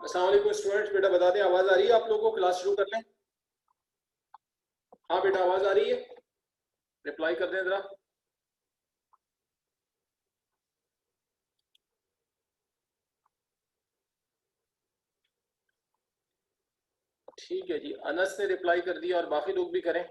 अस्सलाम वालेकुम स्टूडेंट्स, बेटा बता दें आवाज आ रही है आप लोगों को? क्लास शुरू कर लें। हाँ बेटा आवाज आ रही है, रिप्लाई कर दें जरा। ठीक है जी, अनस ने रिप्लाई कर दिया और बाकी लोग भी करें।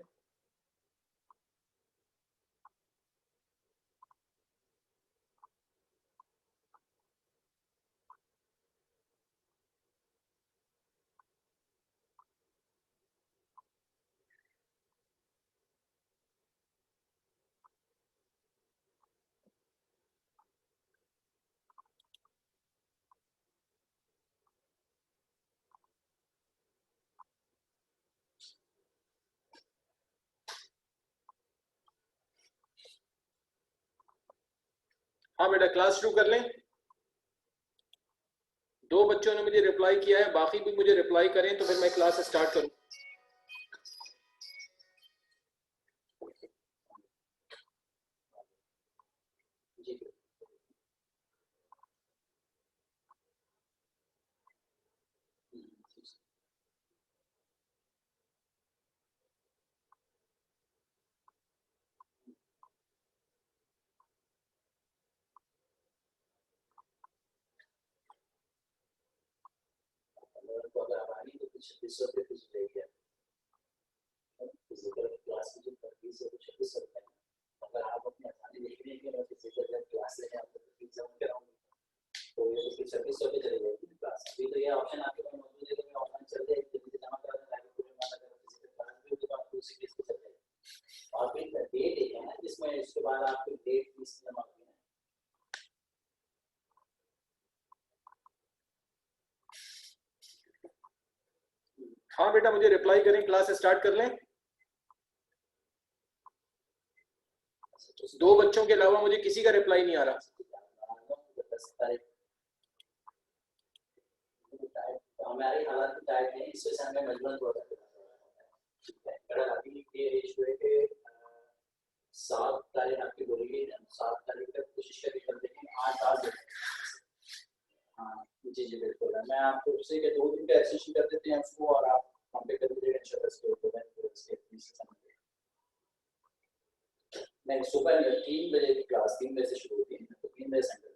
हाँ बेटा क्लास शुरू कर लें। दो बच्चों ने मुझे रिप्लाई किया है, बाकी भी मुझे रिप्लाई करें तो फिर मैं क्लास स्टार्ट करूँ। हाँ बेटा मुझे रिप्लाई करें, क्लास स्टार्ट कर लें। दो बच्चों के अलावा मुझे किसी का रिप्लाई नहीं आ रहा। हमारी हालत टाइट है, इस वजह से हमें मजबूरन थोड़ा सा अभी ये इशू है कि 7 तारीख आपकी बोलेगी, 7 तारीख तक कोशिश करें, लेकिन 8 आज हाँ जी जी बिल्कुल। मैं आपको उससे के 2 दिन का एक्सटेंशन कर देते हैं उसको, और आप कंप्लीट कर दीजिएगा इंशाल्लाह। नहीं सुबह 3 बजे की क्लास 3 बजे से शुरू होती है, तो 3 बजे सेंटर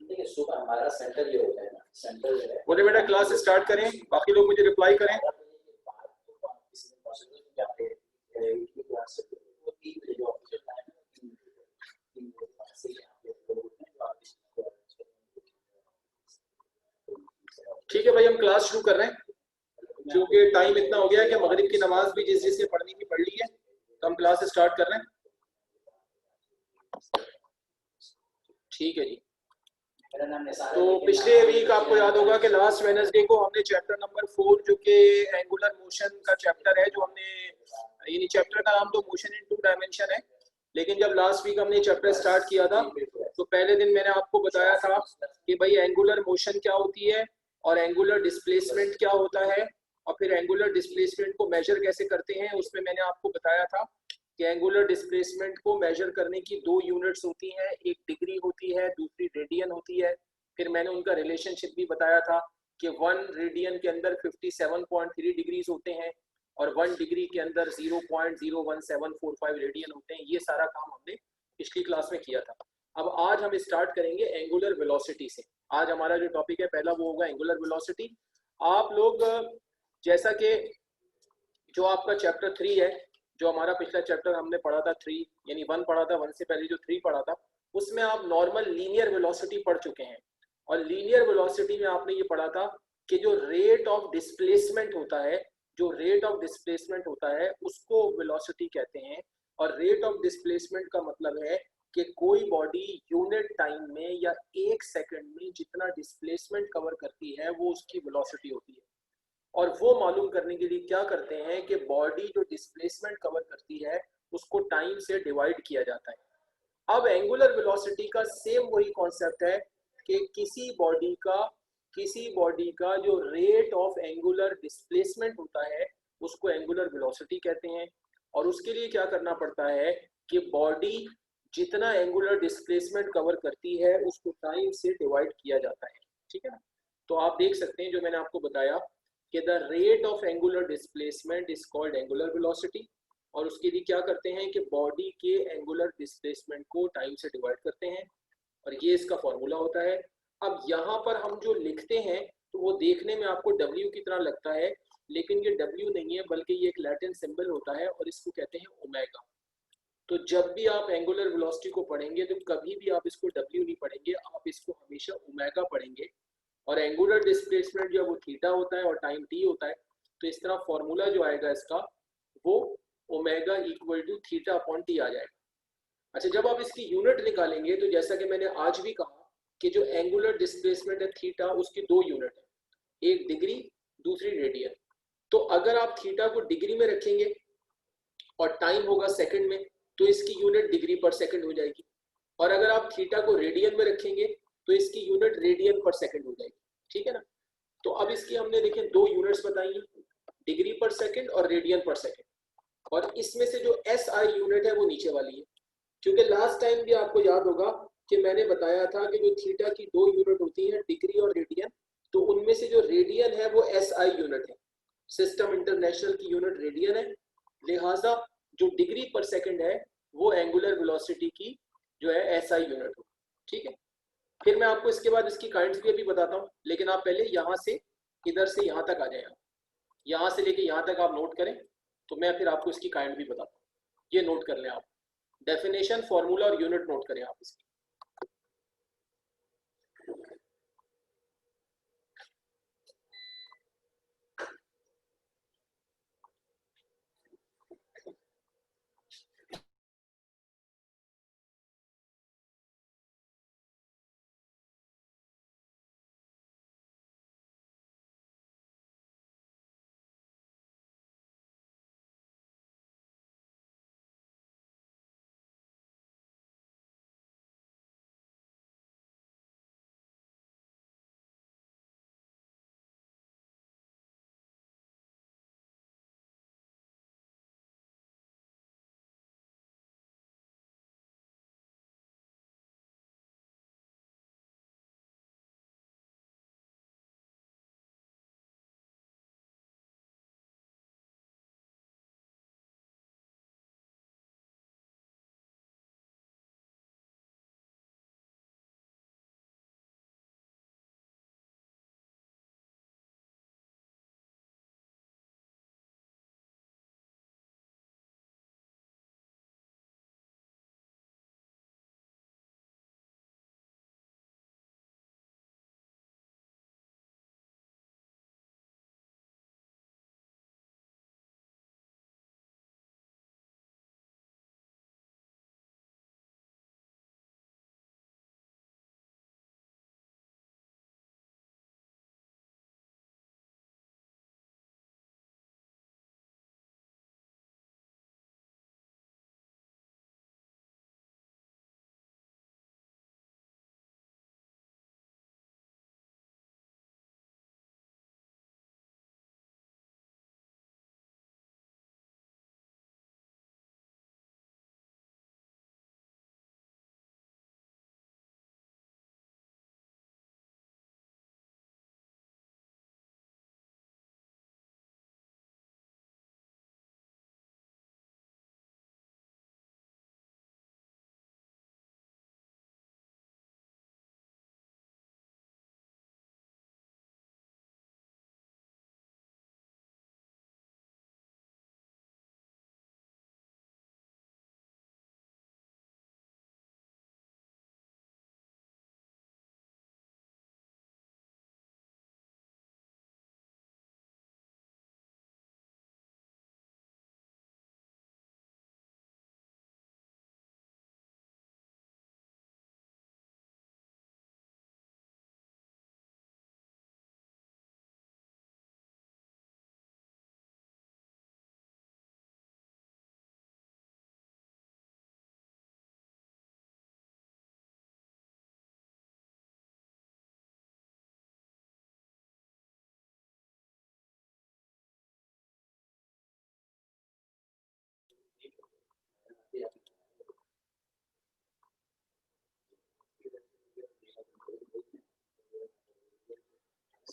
देखिए सुबह हमारा सेंटर ये होता है ना, सेंटर जो है बोले बेटा क्लास स्टार्ट करें, बाकी लोग मुझे रिप्लाई करें। ठीक है भाई हम क्लास शुरू कर रहे हैं, क्योंकि टाइम इतना हो गया है कि मगरिब की नमाज भी जिस जिसने पढ़नी थी पढ़ ली है, तो हम क्लास स्टार्ट कर रहे हैं। ठीक है जी। तो पिछले वीक आपको याद होगा कि लास्ट वेडनेसडे को हमने चैप्टर नंबर 4 जो कि एंगुलर मोशन का चैप्टर है, जो हमने यानी चैप्टर का नाम तो मोशन इन 2 डायमेंशन है, लेकिन जब लास्ट वीक हमने चैप्टर स्टार्ट किया था तो पहले दिन मैंने आपको बताया था कि भाई एंगुलर मोशन क्या होती है और एंगुलर डिस्प्लेसमेंट क्या होता है, और फिर एंगुलर डिस्प्लेसमेंट को मेजर कैसे करते हैं। उसमें मैंने आपको बताया था कि एंगुलर डिस्प्लेसमेंट को मेजर करने की 2 यूनिट्स होती हैं, एक डिग्री होती है, दूसरी रेडियन होती है। फिर मैंने उनका रिलेशनशिप भी बताया था कि 1 रेडियन के अंदर 57.3 डिग्रीज होते हैं और 1 डिग्री के अंदर 0.01745 रेडियन होते हैं। ये सारा काम हमने पिछली क्लास में किया था। अब आज हम स्टार्ट करेंगे एंगुलर वेलोसिटी से। आज हमारा जो टॉपिक है पहला वो होगा एंगुलर वेलोसिटी। आप लोग जैसा कि जो आपका चैप्टर 3 है, जो हमारा पिछला चैप्टर हमने पढ़ा था 3 यानी 1 पढ़ा था, 1 से पहले जो 3 पढ़ा था, उसमें आप नॉर्मल लीनियर वेलोसिटी पढ़ चुके हैं। और लीनियर वेलोसिटी में आपने ये पढ़ा था कि जो रेट ऑफ डिस्प्लेसमेंट होता है, जो रेट ऑफ डिस्प्लेसमेंट होता है उसको वेलोसिटी कहते हैं। और रेट ऑफ डिस्प्लेसमेंट का मतलब है कि कोई बॉडी यूनिट टाइम में या 1 सेकंड में जितना डिस्प्लेसमेंट कवर करती है वो उसकी वेलोसिटी होती है। और वो मालूम करने के लिए क्या करते हैं कि बॉडी जो डिस्प्लेसमेंट कवर करती है उसको टाइम से डिवाइड किया जाता है। अब एंगुलर वेलोसिटी का सेम वही कॉन्सेप्ट है कि किसी बॉडी का जो रेट ऑफ एंगुलर डिस्प्लेसमेंट होता है उसको एंगुलर वेलोसिटी कहते हैं। और उसके लिए क्या करना पड़ता है कि बॉडी जितना एंगुलर डिस्प्लेसमेंट कवर करती है उसको टाइम से डिवाइड किया जाता है, ठीक है ना। तो आप देख सकते हैं जो मैंने आपको बताया कि the rate of angular displacement is called angular velocity, और उसके लिए क्या करते हैं कि बॉडी के एंगुलर डिस्प्लेसमेंट को टाइम से डिवाइड करते हैं, और ये इसका फॉर्मूला होता है। अब यहाँ पर हम जो लिखते हैं तो वो देखने में आपको W की तरह लगता है, लेकिन ये W नहीं है बल्कि ये एक लैटिन सिंबल होता है और इसको कहते हैं ओमेगा। तो जब भी आप एंगुलर वेलोसिटी को पढ़ेंगे तो कभी भी आप इसको W नहीं पढ़ेंगे, आप इसको हमेशा ओमेगा पढ़ेंगे। और एंगुलर डिस्प्लेसमेंट जो है वो थीटा होता है और टाइम t होता है, तो इस तरह फॉर्मूला जो आएगा इसका वो omega equal to theta upon T आ जाएगा। अच्छा, जब आप इसकी यूनिट निकालेंगे तो जैसा कि मैंने आज भी कहा कि जो एंगुलर डिस्प्लेसमेंट है थीटा, उसकी दो यूनिट है, एक डिग्री दूसरी रेडियन। तो अगर आप थीटा को डिग्री में रखेंगे और टाइम होगा सेकंड में, तो इसकी यूनिट डिग्री पर सेकंड हो जाएगी। और अगर आप थीटा को रेडियन में रखेंगे तो इसकी यूनिट रेडियन पर सेकंड हो जाएगी, ठीक है ना। तो अब इसकी हमने देखें दो यूनिट्स बताई हैं, डिग्री पर सेकंड और रेडियन पर सेकंड, और इसमें से जो SI यूनिट है वो नीचे वाली है, क्योंकि लास्ट टाइम भी आपको याद होगा कि मैंने बताया था कि जो थीटा की दो यूनिट होती हैं डिग्री और रेडियन, तो उनमें से जो रेडियन है वो SI यूनिट है, सिस्टम इंटरनेशनल की यूनिट रेडियन है, लिहाजा जो डिग्री पर सेकंड है वो एंगुलर वेलोसिटी की जो है SI यूनिट हो, ठीक है। फिर मैं आपको इसके बाद इसकी काइंड्स भी अभी बताता हूँ, लेकिन आप पहले यहाँ से इधर से यहाँ तक आ जाए, यहाँ से लेके यहाँ तक आप नोट करें, तो मैं फिर आपको इसकी काइंड भी बताता हूँ। ये नोट कर लें आप, डेफिनेशन, फॉर्मूला और यूनिट नोट करें आप इसकी।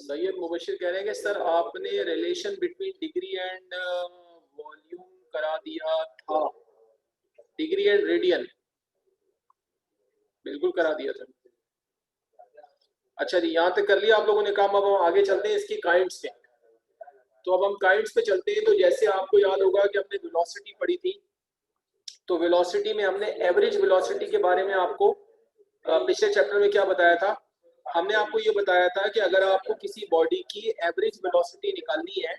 सैयद मुबशिर कह रहे हैं कि सर आपने relation between degree and volume करा दिया था, डिग्री एंड रेडियन बिल्कुल करा दिया था। अच्छा जी, यहाँ तक कर लिया आप लोगों ने काम। अब हम आगे चलते हैं इसकी काइंड्स पे। तो अब हम काइंड्स पे चलते हैं। तो जैसे आपको याद होगा कि हमने वेलोसिटी पढ़ी थी, तो वेलोसिटी में हमने एवरेज वेलोसिटी के बारे में आपको पिछले चैप्टर में क्या बताया था। हमने आपको ये बताया था कि अगर आपको किसी बॉडी की एवरेज वेलोसिटी निकालनी है,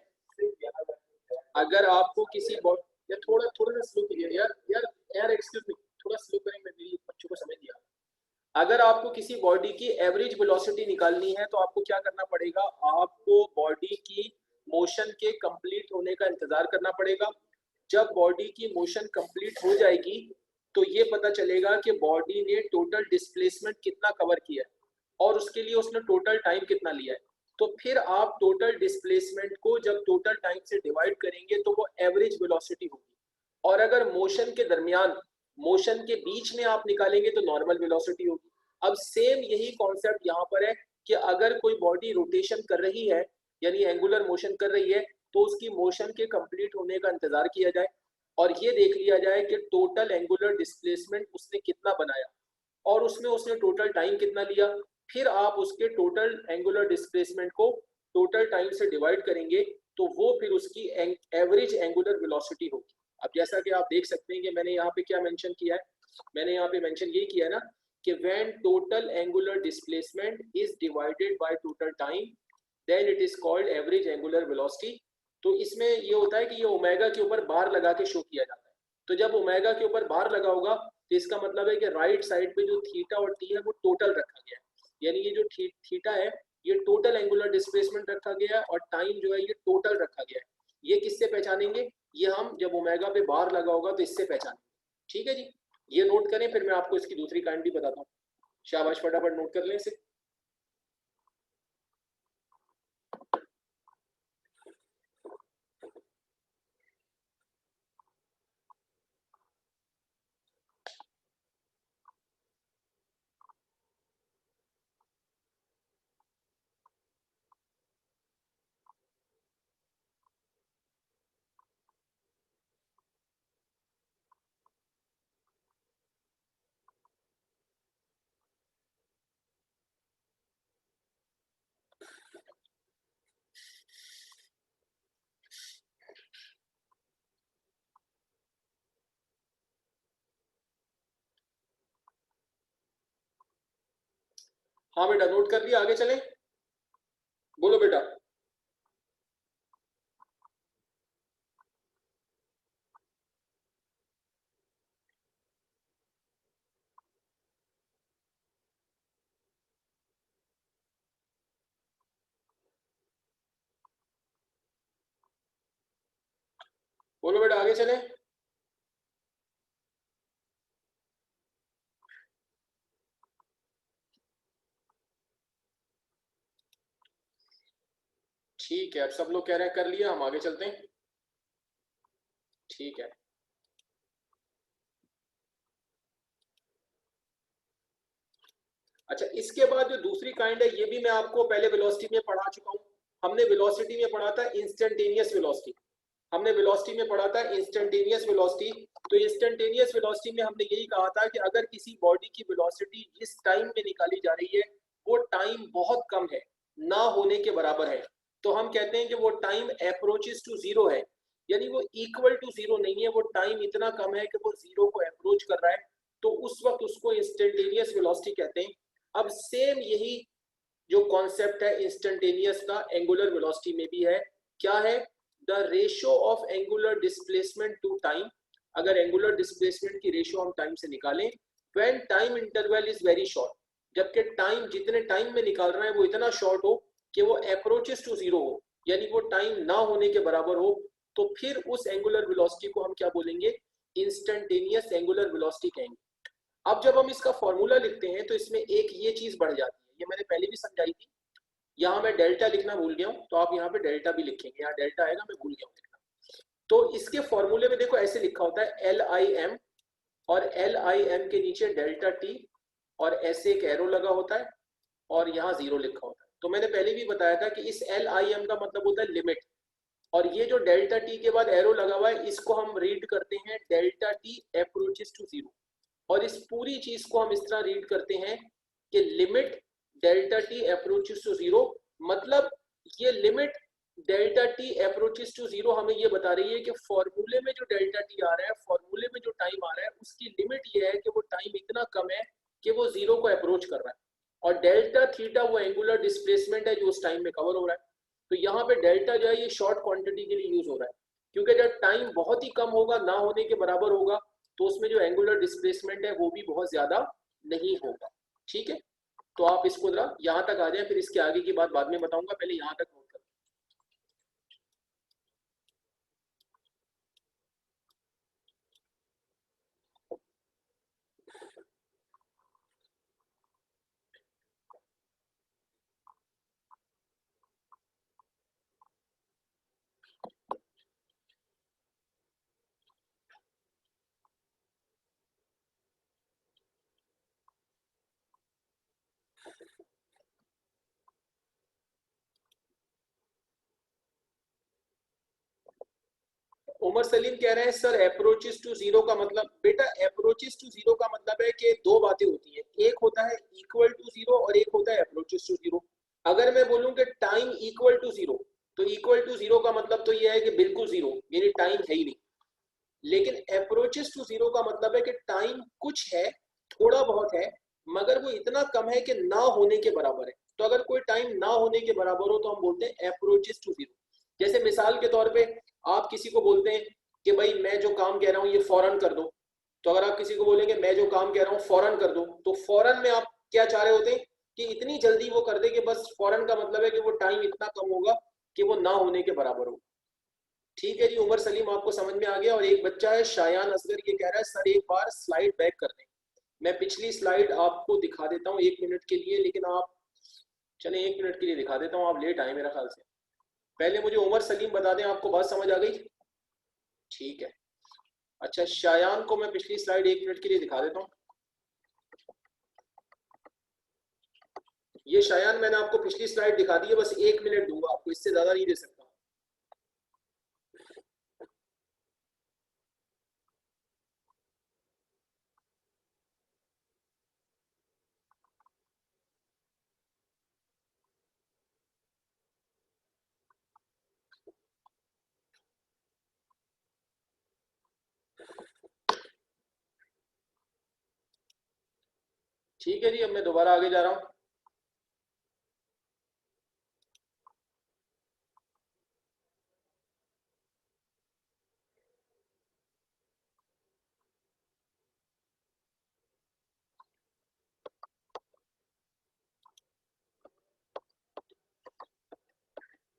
अगर आपको किसी बॉडी, या थोड़ा थोड़ा सा स्लो कीजिए यार यार यार एक्सक्यूज मी, थोड़ा स्लो करें, मैं मेरी बच्चों को समझ दिया। अगर आपको किसी बॉडी की एवरेज वेलोसिटी निकालनी है तो आपको क्या करना पड़ेगा, आपको बॉडी की मोशन के कंप्लीट होने का इंतजार करना पड़ेगा। जब बॉडी की मोशन कंप्लीट हो जाएगी तो ये पता चलेगा कि बॉडी ने टोटल डिस्प्लेसमेंट कितना कवर किया है और उसके लिए उसने टोटल टाइम कितना लिया है। तो फिर आप टोटल डिस्प्लेसमेंट को जब टोटल टाइम से डिवाइड करेंगे तो वो एवरेज वेलोसिटी होगी। और अगर मोशन के दरमियान, मोशन के बीच में आप निकालेंगे तो नॉर्मल वेलोसिटी होगी। अब सेम यही कॉन्सेप्ट यहाँ पर है कि अगर कोई बॉडी रोटेशन कर रही है, यानी एंगुलर मोशन कर रही है, तो उसकी मोशन के कंप्लीट होने का इंतजार किया जाए और ये देख लिया जाए कि टोटल एंगुलर डिस्प्लेसमेंट उसने कितना बनाया और उसमें उसने टोटल टाइम कितना लिया। फिर आप उसके टोटल एंगुलर डिस्प्लेसमेंट को टोटल टाइम से डिवाइड करेंगे तो वो फिर उसकी एवरेज एंगुलर वेलोसिटी होगी। अब जैसा कि आप देख सकते हैं कि मैंने यहाँ पे क्या मेंशन किया है, मैंने यहाँ पे मेंशन ये किया है ना कि when total angular displacement is divided by total time then it is called average angular velocity. तो इसमें ये होता है कि ये ओमेगा के ऊपर बार लगा के शो किया जाता है। तो जब ओमेगा के ऊपर बार लगा होगा तो इसका मतलब है कि राइट साइड पे जो थीटा और टी है वो टोटल रखा गया है, यानी ये जो थीटा है ये टोटल एंगुलर डिस्प्लेसमेंट रखा गया है और टाइम जो है ये टोटल रखा गया है। ये किससे पहचानेंगे, ये हम जब ओमेगा पे बार लगा होगा तो इससे पहचानेंगे। ठीक है जी, ये नोट करें, फिर मैं आपको इसकी दूसरी काइंड भी बताता हूँ। शाबाश, फटाफट नोट कर लें इसे। हाँ बेटा, नोट कर लिया, आगे चलें। बोलो बेटा। बोलो बेटा, आगे चलें। ठीक है, अब सब लोग कह रहे हैं कर लिया, हम आगे चलते हैं। ठीक है, अच्छा इसके बाद जो दूसरी काइंड है ये भी मैं आपको पहले वेलोसिटी में पढ़ा चुका हूँ। हमने वेलोसिटी में पढ़ा था इंस्टेंटेनियस वेलोसिटी, हमने वेलोसिटी में पढ़ा था इंस्टेंटेनियस वेलोसिटी। तो इंस्टेंटेनियस वेलोसिटी में हमने यही कहा था कि अगर किसी बॉडी की वेलोसिटी जिस टाइम में निकाली जा रही है वो टाइम बहुत कम है, ना होने के बराबर है, तो हम कहते हैं कि वो टाइम अप्रोचेस टू जीरो है, यानी वो इक्वल टू जीरो नहीं है, वो टाइम इतना कम है कि वो जीरो को अप्रोच कर रहा है, तो उस वक्त उसको इंस्टेंटेनियस वेलोसिटी कहते हैं। अब सेम यही जो कॉन्सेप्ट है इंस्टेंटेनियस का एंगुलर वेलोसिटी में भी है। क्या है, the ratio of angular displacement to time. अगर एंगुलर डिस्प्लेसमेंट की रेशियो हम टाइम से निकालें, when time interval is very short, जबकि टाइम जितने टाइम में निकाल रहे हैं वो इतना शॉर्ट हो कि वो अप्रोचेस टू जीरो हो, यानी वो टाइम ना होने के बराबर हो, तो फिर उस एंगुलर वेलोसिटी को हम क्या बोलेंगे, इंस्टेंटेनियस एंगुलर वेलोसिटी कहेंगे। अब जब हम इसका फॉर्मूला लिखते हैं तो इसमें एक ये चीज बढ़ जाती है, ये मैंने पहले भी समझाई थी। यहाँ मैं डेल्टा लिखना भूल गया हूँ, तो आप यहाँ पे डेल्टा भी लिखेंगे, यहाँ डेल्टा आएगा, मैं भूल गया हूँ लिखना। तो इसके फॉर्मूले में देखो ऐसे लिखा होता है LIM, और LIM के नीचे डेल्टा टी और ऐसे एक एरो लगा होता है और यहाँ जीरो लिखा होता है। तो मैंने पहले भी बताया था कि इस LIM का मतलब होता है लिमिट, और ये जो डेल्टा टी के बाद एरो लगा हुआ है इसको हम रीड करते हैं delta t approaches to zero, और इस पूरी चीज को हम इस तरह रीड करते हैं कि limit delta t approaches to zero, मतलब ये limit delta t approaches to zero हमें ये बता रही है कि फॉर्मूले में जो डेल्टा टी आ रहा है, फॉर्मूले में जो टाइम आ रहा है उसकी लिमिट ये है कि वो टाइम इतना कम है कि वो जीरो को अप्रोच कर रहा है, और डेल्टा थीटा वो एंगुलर डिस्प्लेसमेंट है जो उस टाइम में कवर हो रहा है। तो यहाँ पे डेल्टा जो है ये शॉर्ट क्वांटिटी के लिए यूज हो रहा है, क्योंकि जब टाइम बहुत ही कम होगा, ना होने के बराबर होगा, तो उसमें जो एंगुलर डिस्प्लेसमेंट है वो भी बहुत ज्यादा नहीं होगा। ठीक है, तो आप इसको जरा यहाँ तक आ जाए, फिर इसके आगे की बात बाद में बताऊंगा, पहले यहाँ तक नोट करें। उमर सलीम कह रहे हैं सर अप्रोचेस टू जीरो का मतलब, बेटा अप्रोचेस टू जीरो का मतलब है कि दो बातें होती है, एक होता है इक्वल टू जीरो और एक होता है अप्रोचेस टू जीरो। अगर मैं बोलूं कि टाइम इक्वल टू जीरो, तो इक्वल टू जीरो का मतलब तो यह है कि बिल्कुल जीरो, यानी टाइम है ही नहीं। लेकिन अप्रोचेस टू जीरो का मतलब है कि टाइम कुछ है, थोड़ा बहुत है, मगर वो इतना कम है कि ना होने के बराबर है। तो अगर कोई टाइम ना होने के बराबर हो तो हम बोलते हैं अप्रोचेस टू जीरो। जैसे मिसाल के तौर पे आप किसी को बोलते हैं कि भाई मैं जो काम कह रहा हूँ ये फौरन कर दो, तो अगर आप किसी को बोलेंगे मैं जो काम कह रहा हूँ फौरन कर दो, तो फौरन में आप क्या चाह रहे होते हैं कि इतनी जल्दी वो कर दे, कि बस फौरन का मतलब है कि वो टाइम इतना कम होगा कि वो ना होने के बराबर हो। ठीक है जी, उमर सलीम आपको समझ में आ गया। और एक बच्चा है शायान असगर, ये कह रहा है सर एक बार स्लाइड बैक कर दें। मैं पिछली स्लाइड आपको दिखा देता हूँ 1 मिनट के लिए, लेकिन आप चले 1 मिनट के लिए दिखा देता हूँ, आप लेट आए मेरा ख्याल से। पहले मुझे उमर सलीम बता दें आपको बात समझ आ गई? ठीक है, अच्छा शायान को मैं पिछली स्लाइड 1 मिनट के लिए दिखा देता हूँ। ये शायान मैंने आपको पिछली स्लाइड दिखा दी है, बस 1 मिनट दूंगा आपको, इससे ज्यादा नहीं दे सकता। ठीक है जी, अब मैं दोबारा आगे जा रहा हूँ।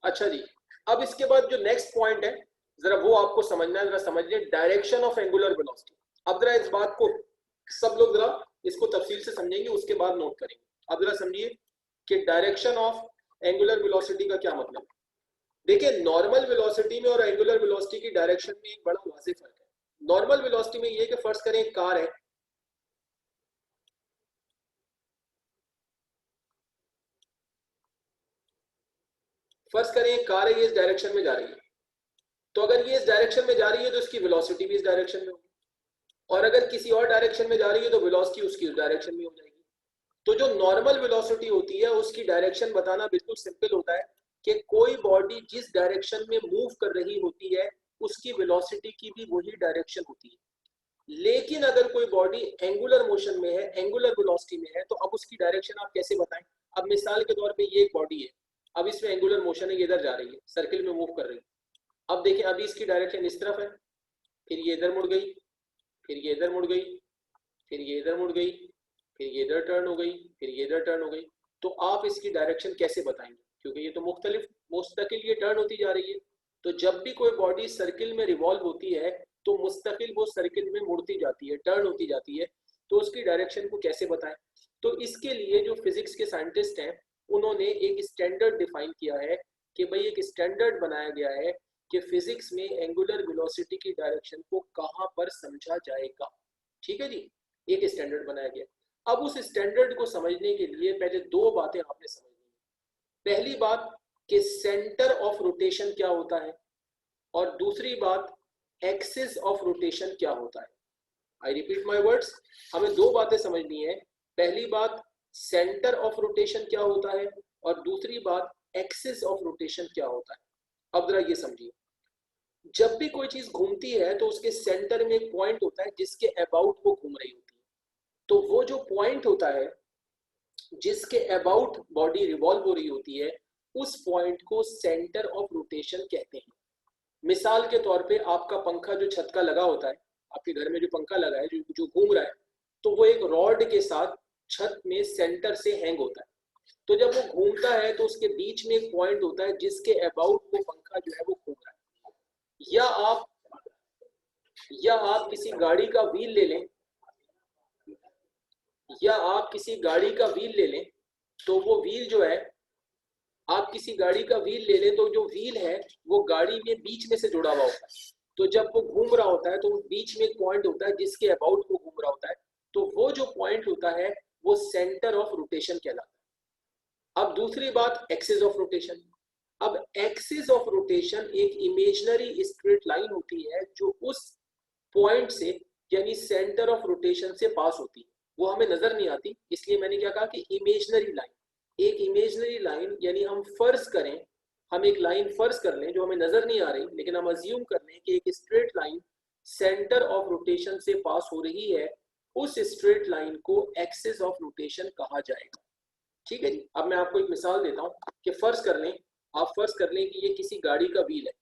अच्छा जी, अब इसके बाद जो नेक्स्ट पॉइंट है जरा वो आपको समझना है, जरा समझिए डायरेक्शन ऑफ एंगुलर वेलोसिटी। अब जरा इस बात को सब लोग जरा इसको तफसील से समझेंगे, उसके बाद नोट करेंगे। अब जरा समझिए कि डायरेक्शन ऑफ एंगुलर वेलोसिटी का क्या मतलब है। देखिए नॉर्मल वेलोसिटी में और एंगुलर वेलोसिटी की डायरेक्शन में एक बड़ा वाज़ेह फर्क है। नॉर्मल वेलोसिटी में ये कि फर्ज करें एक कार है, फर्ज करें एक कार है, ये इस डायरेक्शन में जा रही है, तो अगर ये इस डायरेक्शन में जा रही है तो इसकी वेलोसिटी भी इस डायरेक्शन में होगी, और अगर किसी और डायरेक्शन में जा रही है तो वेलोसिटी उसकी उस डायरेक्शन में हो जाएगी। तो जो नॉर्मल वेलोसिटी होती है उसकी डायरेक्शन बताना बिल्कुल सिंपल होता है कि कोई बॉडी जिस डायरेक्शन में मूव कर रही होती है उसकी वेलोसिटी की भी वही डायरेक्शन होती है। लेकिन अगर कोई बॉडी एंगुलर मोशन में है, एंगुलर वेलोसिटी में है, तो अब उसकी डायरेक्शन आप कैसे बताएं। अब मिसाल के तौर पे ये एक बॉडी है, अब इसमें एंगुलर मोशन है, ये इधर जा रही है, सर्किल में मूव कर रही है। अब देखिए अभी इसकी डायरेक्शन इस तरफ है, फिर ये इधर मुड़ गई, फिर ये इधर मुड़ गई, फिर ये इधर मुड़ गई, फिर ये इधर टर्न हो गई, फिर ये इधर टर्न हो गई। तो आप इसकी डायरेक्शन कैसे बताएंगे, क्योंकि ये तो मुख्तलिफ मुस्तकिल ये टर्न होती जा रही है। तो जब भी कोई बॉडी सर्किल में रिवॉल्व होती है तो मुस्तकिल वो सर्किल में मुड़ती जाती है, टर्न होती जाती है, तो उसकी डायरेक्शन को कैसे बताएं। तो इसके लिए जो फिजिक्स के साइंटिस्ट हैं उन्होंने एक स्टैंडर्ड डिफाइन किया है कि भाई एक स्टैंडर्ड बनाया गया है कि फिजिक्स में एंगुलर वेलोसिटी की डायरेक्शन को कहां पर समझा जाएगा। ठीक है जी, एक स्टैंडर्ड बनाया गया। अब उस स्टैंडर्ड को समझने के लिए पहले दो बातें आपने समझनी है। पहली बात कि सेंटर ऑफ रोटेशन क्या होता है, और दूसरी बात एक्सिस ऑफ रोटेशन क्या होता है। आई रिपीट माई वर्ड्स, हमें दो बातें समझनी है। पहली बात सेंटर ऑफ रोटेशन क्या होता है, और दूसरी बात एक्सिस ऑफ रोटेशन क्या होता है। अब जरा ये समझिए, जब भी कोई चीज घूमती है तो उसके सेंटर में एक पॉइंट होता है जिसके अबाउट वो घूम रही होती है। तो वो जो पॉइंट होता है जिसके अबाउट बॉडी रिवॉल्व हो रही होती है, उस पॉइंट को सेंटर ऑफ रोटेशन कहते हैं। मिसाल के तौर पे आपका पंखा जो छत का लगा होता है, आपके घर में जो पंखा लगा है, जो घूम रहा है, तो वो एक रॉड के साथ छत में सेंटर से हैंग होता है। तो जब वो घूमता है तो उसके बीच में एक पॉइंट होता है जिसके अबाउट वो पंखा जो है वो घूम रहा है। या आप किसी गाड़ी का व्हील ले लें, या आप किसी गाड़ी का व्हील ले लें, तो वो व्हील जो है, आप किसी गाड़ी का व्हील ले लें तो जो व्हील है वो गाड़ी में बीच में से जुड़ा हुआ होता है। तो जब वो घूम रहा होता है तो बीच में एक पॉइंट होता है जिसके अबाउट वो घूम रहा होता है। तो वो जो पॉइंट होता है वो सेंटर ऑफ रोटेशन कहलाता है। अब दूसरी बात एक्सिस ऑफ रोटेशन। अब एक्सिस ऑफ रोटेशन एक इमेजिनरी स्ट्रेट लाइन होती है जो उस पॉइंट से, यानी सेंटर ऑफ रोटेशन से पास होती है। वो हमें नजर नहीं आती, इसलिए मैंने क्या कहा कि इमेजिनरी लाइन। एक इमेजिनरी लाइन, यानी हम फर्ज करें, हम एक लाइन फर्ज कर लें जो हमें नजर नहीं आ रही, लेकिन हम अज्यूम कर लें कि एक straight line centre of rotation से पास हो रही है। उस स्ट्रेट लाइन को एक्सिस ऑफ रोटेशन कहा जाएगा। ठीक है जी। अब मैं आपको एक मिसाल देता हूं कि फर्ज कर लें, आप फर्ज कर लें कि ये किसी गाड़ी का व्हील है,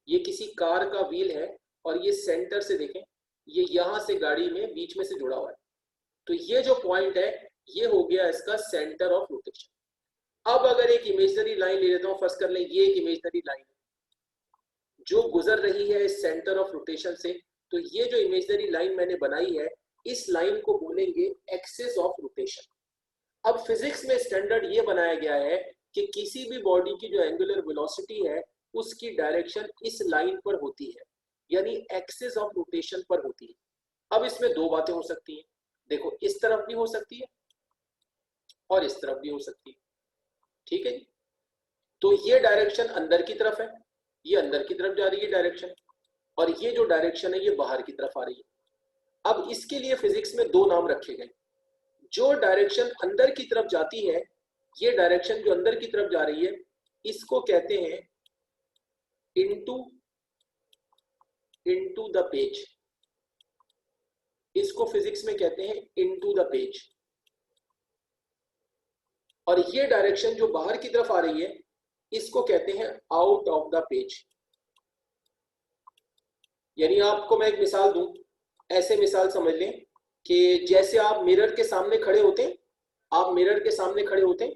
ये किसी कार का व्हील है, और ये सेंटर से देखें, ये यहां से गाड़ी में बीच में से जुड़ा हुआ है। तो ये जो पॉइंट है ये हो गया इसका सेंटर ऑफ रोटेशन। अब अगर एक इमेजिनरी लाइन ले लेता हूं, फर्स्ट कर लें ये एक इमेजिनरी लाइन जो गुजर रही है इस सेंटर ऑफ रोटेशन से, तो ये जो इमेजिनरी लाइन मैंने बनाई है, इस लाइन को बोलेंगे एक्सिस ऑफ रोटेशन। अब फिजिक्स में स्टैंडर्ड ये बनाया गया है कि किसी भी बॉडी की जो एंगुलर वेलोसिटी है उसकी डायरेक्शन इस लाइन पर होती है, यानी एक्सिस ऑफ रोटेशन पर होती है। अब इसमें दो बातें हो सकती हैं, देखो इस तरफ भी हो सकती है और इस तरफ भी हो सकती है। ठीक है जी। तो ये डायरेक्शन अंदर की तरफ है, ये अंदर की तरफ जा रही है डायरेक्शन, और ये जो डायरेक्शन है ये बाहर की तरफ आ रही है। अब इसके लिए फिजिक्स में दो नाम रखे गए। जो डायरेक्शन अंदर की तरफ जाती है, ये डायरेक्शन जो अंदर की तरफ जा रही है, इसको कहते हैं इनटू इनटू द पेज। इसको फिजिक्स में कहते हैं इनटू द पेज। और ये डायरेक्शन जो बाहर की तरफ आ रही है इसको कहते हैं आउट ऑफ द पेज। यानी आपको मैं एक मिसाल दूं, ऐसे मिसाल समझ लें कि जैसे आप मिरर के सामने खड़े होते हैं, आप मिरर के सामने खड़े होते हैं,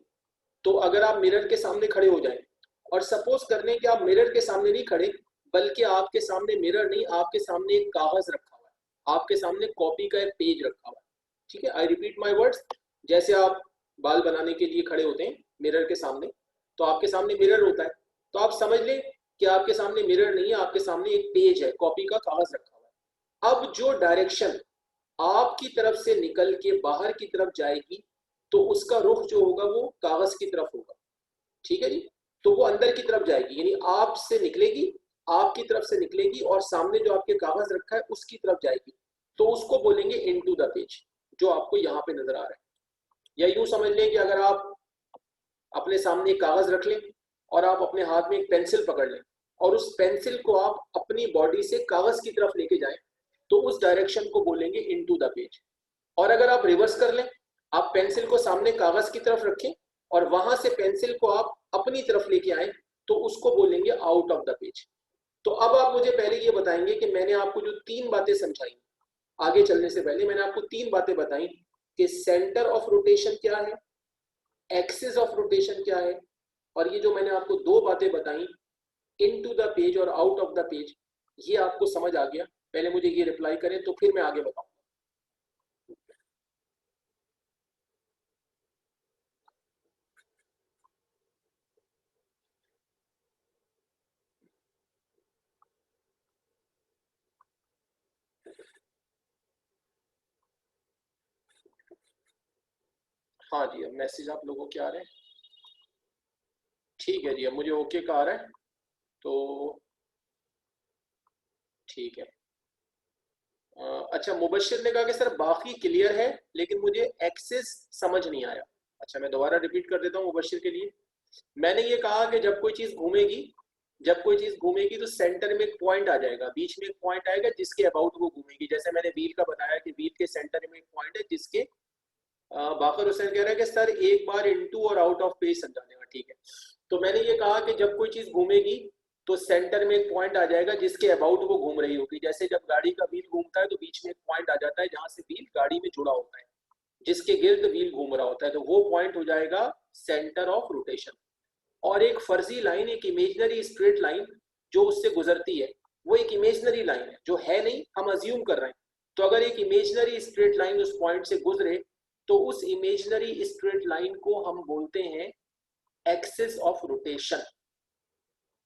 तो अगर आप मिरर के सामने खड़े हो जाएं, और सपोज कर लें कि आप मिरर के सामने नहीं खड़े, बल्कि आपके सामने मिरर नहीं, आपके सामने एक कागज रखा हुआ है, आपके सामने कॉपी का एक पेज रखा हुआ है। ठीक है, आई रिपीट माई वर्ड्स, जैसे आप बाल बनाने के लिए खड़े होते हैं मिरर के सामने, तो आपके सामने मिरर होता है, तो आप समझ लें कि आपके सामने मिरर नहीं है, आपके सामने एक पेज है, कॉपी का कागज रखा हुआ है। अब जो डायरेक्शन आपकी तरफ से निकल के बाहर की तरफ जाएगी, तो उसका रुख जो होगा वो कागज की तरफ होगा। ठीक है जी। तो वो अंदर की तरफ जाएगी, यानी आपसे निकलेगी, आपकी तरफ से निकलेगी, और सामने जो आपके कागज रखा है उसकी तरफ जाएगी। तो उसको बोलेंगे इनटू द पेज, जो आपको यहाँ पे नजर आ रहा है। या यूं समझ लें कि अगर आप अपने सामने एक कागज रख लें और आप अपने हाथ में एक पेंसिल पकड़ लें, और उस पेंसिल को आप अपनी बॉडी से कागज की तरफ लेके जाएं, तो उस डायरेक्शन को बोलेंगे इनटू द पेज। और अगर आप रिवर्स कर लें, आप पेंसिल को सामने कागज की तरफ रखें और वहां से पेंसिल को आप अपनी तरफ लेके आए, तो उसको बोलेंगे आउट ऑफ द पेज। तो अब आप मुझे पहले ये बताएंगे कि मैंने आपको जो तीन बातें समझाई, आगे चलने से पहले मैंने आपको तीन बातें बताई कि सेंटर ऑफ रोटेशन क्या है, एक्सिस ऑफ रोटेशन क्या है, और ये जो मैंने आपको दो बातें बताई इनटू द पेज और आउट ऑफ द पेज, ये आपको समझ आ गया। पहले मुझे ये रिप्लाई करें तो फिर मैं आगे बताऊं। हाँ जी, अब मैसेज आप लोगों के आ रहे हैं। ठीक है जी, अब मुझे ओके कहा रहा है तो ठीक है। अच्छा, मुबश्शिर ने कहा कि सर बाकी क्लियर है लेकिन मुझे एक्सेस समझ नहीं आया। अच्छा, मैं दोबारा रिपीट कर देता हूँ मुबश्शिर के लिए। मैंने ये कहा कि जब कोई चीज घूमेगी, तो सेंटर में एक पॉइंट आ जाएगा, बीच में एक पॉइंट आएगा जिसके अबाउट वो घूमेगी। जैसे मैंने व्हील का बताया कि व्हील के सेंटर में एक पॉइंट है जिसके बाकर हुसैन कह रहा है कि सर एक बार इनटू और आउट ऑफ पेज समझाने का। ठीक है, तो मैंने ये कहा कि जब कोई चीज घूमेगी तो सेंटर में एक पॉइंट आ जाएगा जिसके अबाउट वो घूम रही होगी। जैसे जब गाड़ी का व्हील घूमता है तो बीच में एक पॉइंट आ जाता है जहां से व्हील गाड़ी में जुड़ा होता है, जिसके गिर्द व्हील घूम रहा होता है, तो वो पॉइंट हो जाएगा सेंटर ऑफ रोटेशन। और एक फर्जी लाइन, एक इमेजिनरी स्ट्रेट लाइन जो उससे गुजरती है, वो एक इमेजिनरी लाइन है जो है नहीं, हम अज्यूम कर रहे हैं। तो अगर एक इमेजिनरी स्ट्रेट लाइन उस पॉइंट से गुजरे तो उस इमेजिनरी स्ट्रेट लाइन को हम बोलते हैं एक्सिस ऑफ रोटेशन।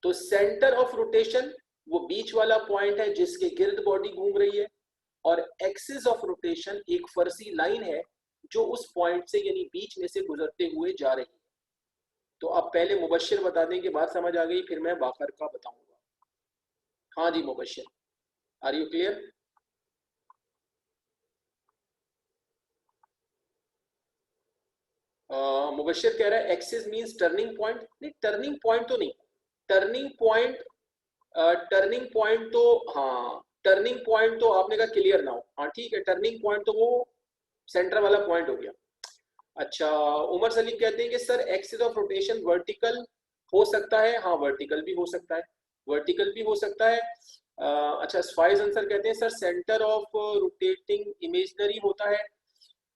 तो सेंटर ऑफ रोटेशन वो बीच वाला पॉइंट है जिसके गिर्द बॉडी घूम रही है, और एक्सिस ऑफ रोटेशन एक फर्जी लाइन है जो उस पॉइंट से यानी बीच में से गुजरते हुए जा रही है। तो अब पहले मुबश्शिर बता दें कि बात समझ आ गई, फिर मैं बाकर का बताऊंगा। हाँ जी Mubashshir, are you clear? Mubashshir कह रहा है एक्सिस मींस टर्निंग पॉइंट। नहीं, टर्निंग पॉइंट तो नहीं, टर्निंग पॉइंट टर्निंग पॉइंट तो, हाँ टर्निंग पॉइंट तो आपने कहा क्लियर ना हो, हाँ ठीक है, टर्निंग पॉइंट तो वो सेंटर वाला पॉइंट हो गया। अच्छा, उमर सलीम कहते हैं कि sir axis of rotation vertical हो सकता है? हाँ वर्टिकल भी हो सकता है, वर्टिकल भी हो सकता है। अच्छा, स्पाइस आंसर कहते हैं sir centre of rotating imaginary होता है।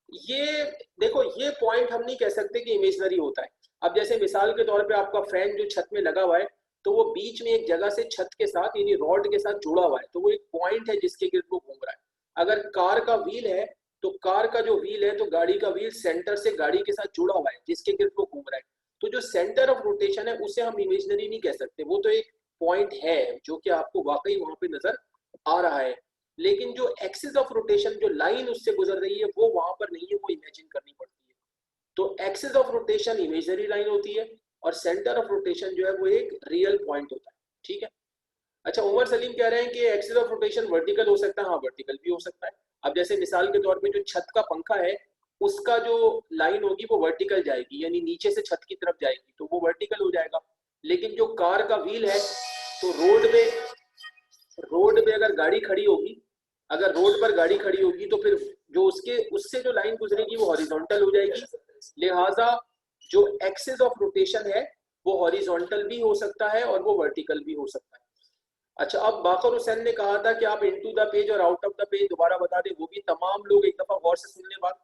ये देखो, ये पॉइंट हम नहीं कह सकते कि इमेजिनरी होता है। अब जैसे मिसाल के तौर पे आपका फैन जो छत में लगा हुआ है, तो वो बीच में एक जगह से छत के साथ यानी रॉड के साथ जुड़ा हुआ है, तो वो एक पॉइंट है जिसके गिर्द वो घूम रहा है। अगर कार का व्हील है तो कार का जो व्हील है, तो गाड़ी का व्हील सेंटर से गाड़ी के साथ जुड़ा हुआ है जिसके गिर्द वो घूम रहा है। तो जो सेंटर ऑफ रोटेशन है उसे हम इमेजिनरी नहीं कह सकते, वो तो एक पॉइंट है जो कि आपको वाकई वहां पे नजर आ रहा है। लेकिन जो एक्सिस ऑफ रोटेशन, जो लाइन उससे गुजर रही है, वो वहां पर नहीं है, वो इमेजिन करनी पड़ती है। तो axis of rotation imaginary line होती है और सेंटर ऑफ रोटेशन जो है वो एक रियल पॉइंट होता है। ठीक है। अच्छा, उमर सलीम कह रहे हैं कि एक्सिस ऑफ रोटेशन वर्टिकल हो सकता है। हाँ वर्टिकल भी हो सकता है। अब जैसे मिसाल के तौर पे जो छत का पंखा है, उसका जो लाइन होगी वो वर्टिकल जाएगी, यानी नीचे से छत की तरफ जाएगी, तो वो वर्टिकल हो जाएगा। लेकिन जो कार का व्हील है, तो रोड पे अगर गाड़ी खड़ी होगी, अगर रोड पर गाड़ी खड़ी होगी तो फिर जो उसके उससे जो लाइन गुजरेगी वो हॉरिजॉन्टल हो जाएगी। लिहाजा जो एक्सिस ऑफ रोटेशन है वो हॉरिजॉन्टल भी हो सकता है और वो वर्टिकल भी हो सकता है। अच्छा, अब बाकर हुसैन ने कहा था कि आप इनटू द पेज और आउट ऑफ द पेज दोबारा बता दें। वो भी तमाम लोग एक दफा गौर से सुन लें बात,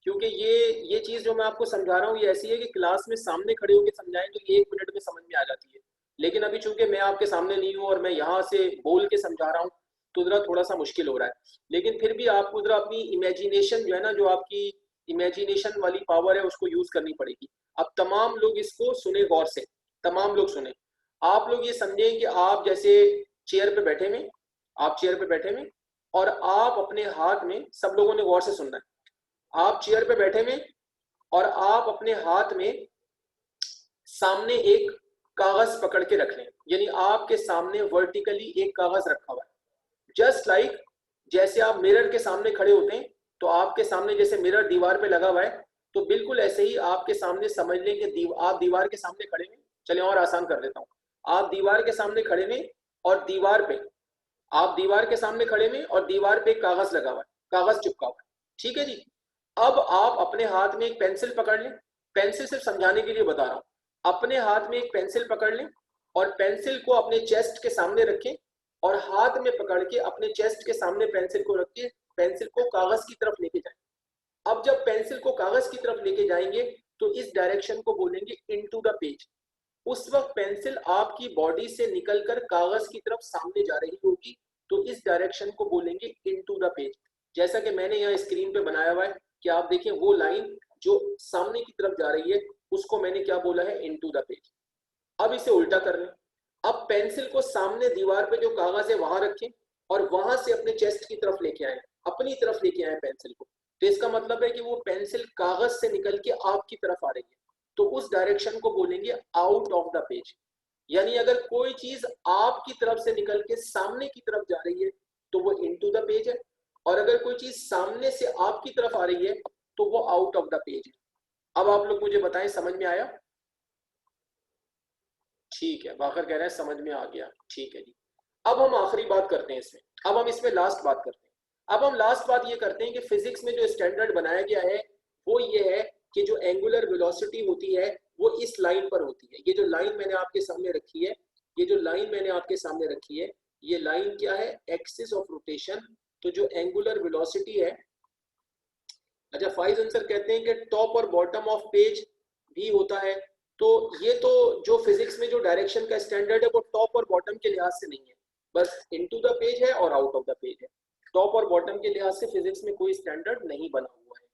क्योंकि ये चीज जो मैं आपको समझा रहा हूँ ये ऐसी है कि क्लास में सामने खड़े होकर समझाएं तो ये 1 मिनट में समझ में आ जाती है। लेकिन अभी चूंकि मैं आपके सामने नहीं हूँ और मैं यहाँ से बोल के समझा रहा हूँ, तो जरा थोड़ा सा मुश्किल हो रहा है। लेकिन फिर भी आपको जरा अपनी इमेजिनेशन जो है ना, जो आपकी इमेजिनेशन वाली पावर है उसको यूज करनी पड़ेगी। अब तमाम लोग इसको सुने गौर से, तमाम लोग सुने। आप लोग ये समझें कि आप जैसे चेयर पे बैठे में, आप चेयर पे बैठे में और आप अपने हाथ में, सब लोगों ने गौर से सुनना है, आप चेयर पे बैठे में और आप अपने हाथ में सामने एक कागज पकड़ के रख लें, यानी आपके सामने वर्टिकली एक कागज रखा हुआ है। जस्ट लाइक जैसे आप मिरर के सामने खड़े होते हैं, तो आपके सामने जैसे मिरर दीवार पे लगा हुआ है, तो बिल्कुल ऐसे ही आपके सामने समझ लें कि आप दीवार के सामने खड़े हैं। चले और आसान कर देता हूं, आप दीवार के सामने खड़े हैं और दीवार पे, आप दीवार के सामने खड़े हैं और दीवार पे कागज लगा हुआ है, कागज चिपका हुआ है। ठीक है जी। अब आप अपने हाथ में एक पेंसिल पकड़ लें, पेंसिल सिर्फ समझाने के लिए बता रहा हूं। अपने हाथ में एक पेंसिल पकड़ लें और पेंसिल को अपने चेस्ट के सामने रखें और हाथ में पकड़ के अपने चेस्ट के सामने पेंसिल को रख के पेंसिल को कागज की तरफ लेके जाएं। अब जब पेंसिल को कागज की तरफ लेके जाएंगे तो इस डायरेक्शन को बोलेंगे इनटू द पेज। उस वक्त पेंसिल आपकी बॉडी से निकलकर कागज की तरफ सामने जा रही होगी, तो इस डायरेक्शन को बोलेंगे इनटू द पेज। जैसा कि मैंने यहाँ स्क्रीन पे बनाया हुआ है कि आप देखें, वो लाइन जो सामने की तरफ जा रही है उसको मैंने क्या बोला है, इनटू द पेज। अब इसे उल्टा कर लें। अब पेंसिल को सामने दीवार पे जो कागज है वहां रखें और वहां से अपने चेस्ट की तरफ लेके आए, अपनी तरफ लेके आए पेंसिल को। तो इसका मतलब है कि वो पेंसिल कागज से निकल के आपकी तरफ आ रही है। तो उस डायरेक्शन को बोलेंगे आउट ऑफ द पेज। यानी अगर कोई चीज आपकी तरफ से निकल के सामने की तरफ जा रही है तो वो इनटू द पेज है, और अगर कोई चीज सामने से आपकी तरफ आ रही है तो वो आउट ऑफ द पेज है। अब आप लोग मुझे बताएं, समझ में आया? ठीक है, बाखर कह रहे हैं समझ में आ गया। ठीक है जी, अब हम आखिरी बात करते हैं इसमें, अब हम इसमें लास्ट बात करते हैं। अब हम लास्ट बात ये करते हैं कि फिजिक्स में जो स्टैंडर्ड बनाया गया है वो ये है कि जो एंगुलर वेलोसिटी होती है वो इस लाइन पर होती है। ये जो लाइन मैंने आपके सामने रखी है, ये जो लाइन मैंने आपके सामने रखी है, ये लाइन क्या है? Axis of rotation. तो जो एंगुलर वेलोसिटी है, अच्छा फाइज आंसर कहते हैं कि टॉप और बॉटम ऑफ पेज भी होता है। तो ये तो जो फिजिक्स में जो डायरेक्शन का स्टैंडर्ड है वो टॉप और बॉटम के लिहाज से नहीं है, बस इनटू द पेज है और आउट ऑफ द पेज है। टॉप और बॉटम के लिहाज से फिजिक्स में कोई स्टैंडर्ड नहीं बना हुआ है।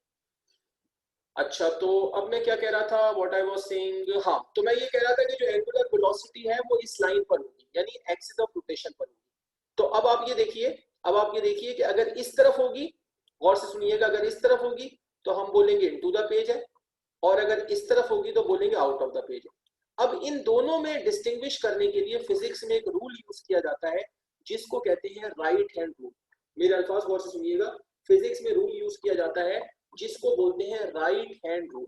अच्छा, तो अब मैं क्या कह रहा था, व्हाट आई वाज सेइंग, हाँ तो मैं ये कह रहा था कि जो एंगुलर वेलोसिटी है वो इस लाइन पर होगी, यानी एक्सिस ऑफ रोटेशन पर होगी। तो अब आप ये देखिए, अब आप ये देखिए कि अगर इस तरफ होगी, गौर से सुनिएगा, अगर इस तरफ होगी तो हम बोलेंगे इनटू द पेज है, और अगर इस तरफ होगी तो बोलेंगे आउट ऑफ द पेज है। अब इन दोनों में डिस्टिंग्विश करने के लिए फिजिक्स में एक रूल यूज किया जाता है जिसको कहते हैं राइट हैंड रूल। मेरे अल्फाज गौर से सुनिएगा, फिजिक्स में रूल यूज किया जाता है जिसको बोलते हैं right hand rule.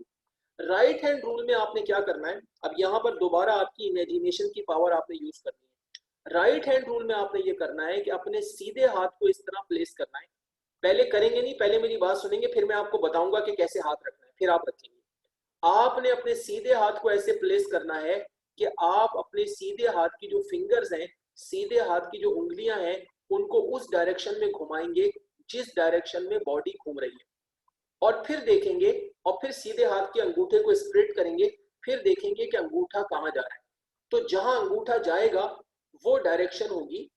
Right hand rule में आपने क्या करना है, अब यहाँ पर दोबारा आपकी इमेजिनेशन की पावर आपने यूज करनी है। राइट हैंड रूल में आपने ये करना है कि अपने सीधे हाथ को इस तरह प्लेस करना है। पहले करेंगे नहीं, पहले मेरी बात सुनेंगे, फिर मैं आपको बताऊंगा कि कैसे हाथ रखना है, फिर आप रखेंगे। आपने अपने सीधे हाथ को ऐसे प्लेस करना है कि आप अपने सीधे हाथ की जो फिंगर्स हैं, सीधे हाथ की जो उंगलियां हैं, उनको उस डायरेक्शन में घुमाएंगे जिस डायरेक्शन में बॉडी घूम रही है, और फिर देखेंगे, और फिर सीधे हाथ के अंगूठे को स्प्रेड करेंगे, फिर देखेंगे कि अंगूठा कहाँ जा रहा है। तो जहां अंगूठा जाएगा वो डायरेक्शन होगी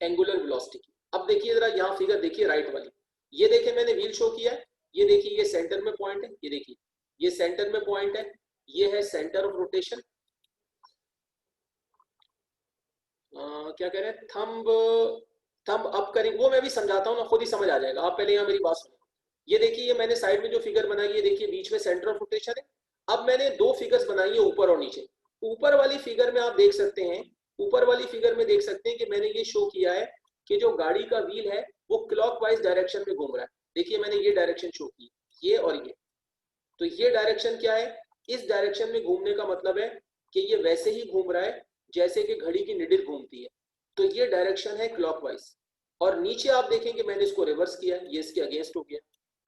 एंगुलर वेलोसिटी की। अब देखिए जरा यहाँ फिगर देखिए राइट वाली, ये देखिए मैंने व्हील शो किया है, ये देखिए ये सेंटर में पॉइंट है, ये देखिए ये सेंटर में पॉइंट है, ये है सेंटर ऑफ रोटेशन। क्या कह रहे हैं, थंब थंब अप करेंगे, वो मैं भी समझाता हूँ ना, खुद ही समझ आ जाएगा। आप पहले यहाँ मेरी बात सुनो, ये देखिए ये मैंने साइड में जो फिगर बनाई है, देखिए बीच में सेंटर ऑफ रोटेशन है। अब मैंने दो फिगर्स बनाई है ऊपर और नीचे। ऊपर वाली फिगर में आप देख सकते हैं, ऊपर वाली फिगर में देख सकते हैं कि मैंने ये शो किया है कि जो गाड़ी का व्हील है वो क्लॉकवाइज डायरेक्शन में घूम रहा है। देखिए मैंने ये डायरेक्शन शो की, ये और ये। तो ये डायरेक्शन क्या है, इस डायरेक्शन में घूमने का मतलब है कि ये वैसे ही घूम रहा है जैसे कि घड़ी की निडिल घूमती है। तो ये डायरेक्शन है क्लॉकवाइज। और नीचे आप देखेंगे मैंने इसको रिवर्स किया, ये इसके अगेंस्ट हो गया।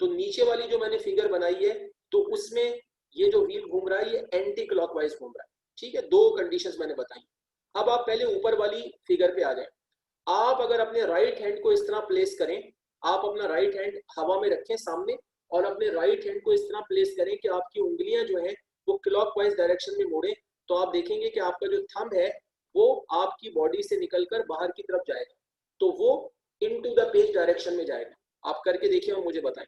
तो नीचे वाली जो मैंने फिगर बनाई है तो उसमें ये जो व्हील घूम रहा है ये एंटी क्लॉकवाइज घूम रहा है। ठीक है, दो कंडीशंस मैंने बताई। अब आप पहले ऊपर वाली फिगर पे आ जाए। आप अगर अपने राइट हैंड को इस तरह प्लेस करें, आप अपना राइट हैंड हवा में रखें सामने, और अपने राइट हैंड को इस तरह प्लेस करें कि आपकी उंगलियां जो है वो क्लॉकवाइज डायरेक्शन में मोड़े, तो आप देखेंगे कि आपका जो थंब है वो आपकी बॉडी से निकलकर बाहर की तरफ जाएगा, तो वो इनटू द पेज डायरेक्शन में जाएगा। आप करके देखिए और मुझे बताएं।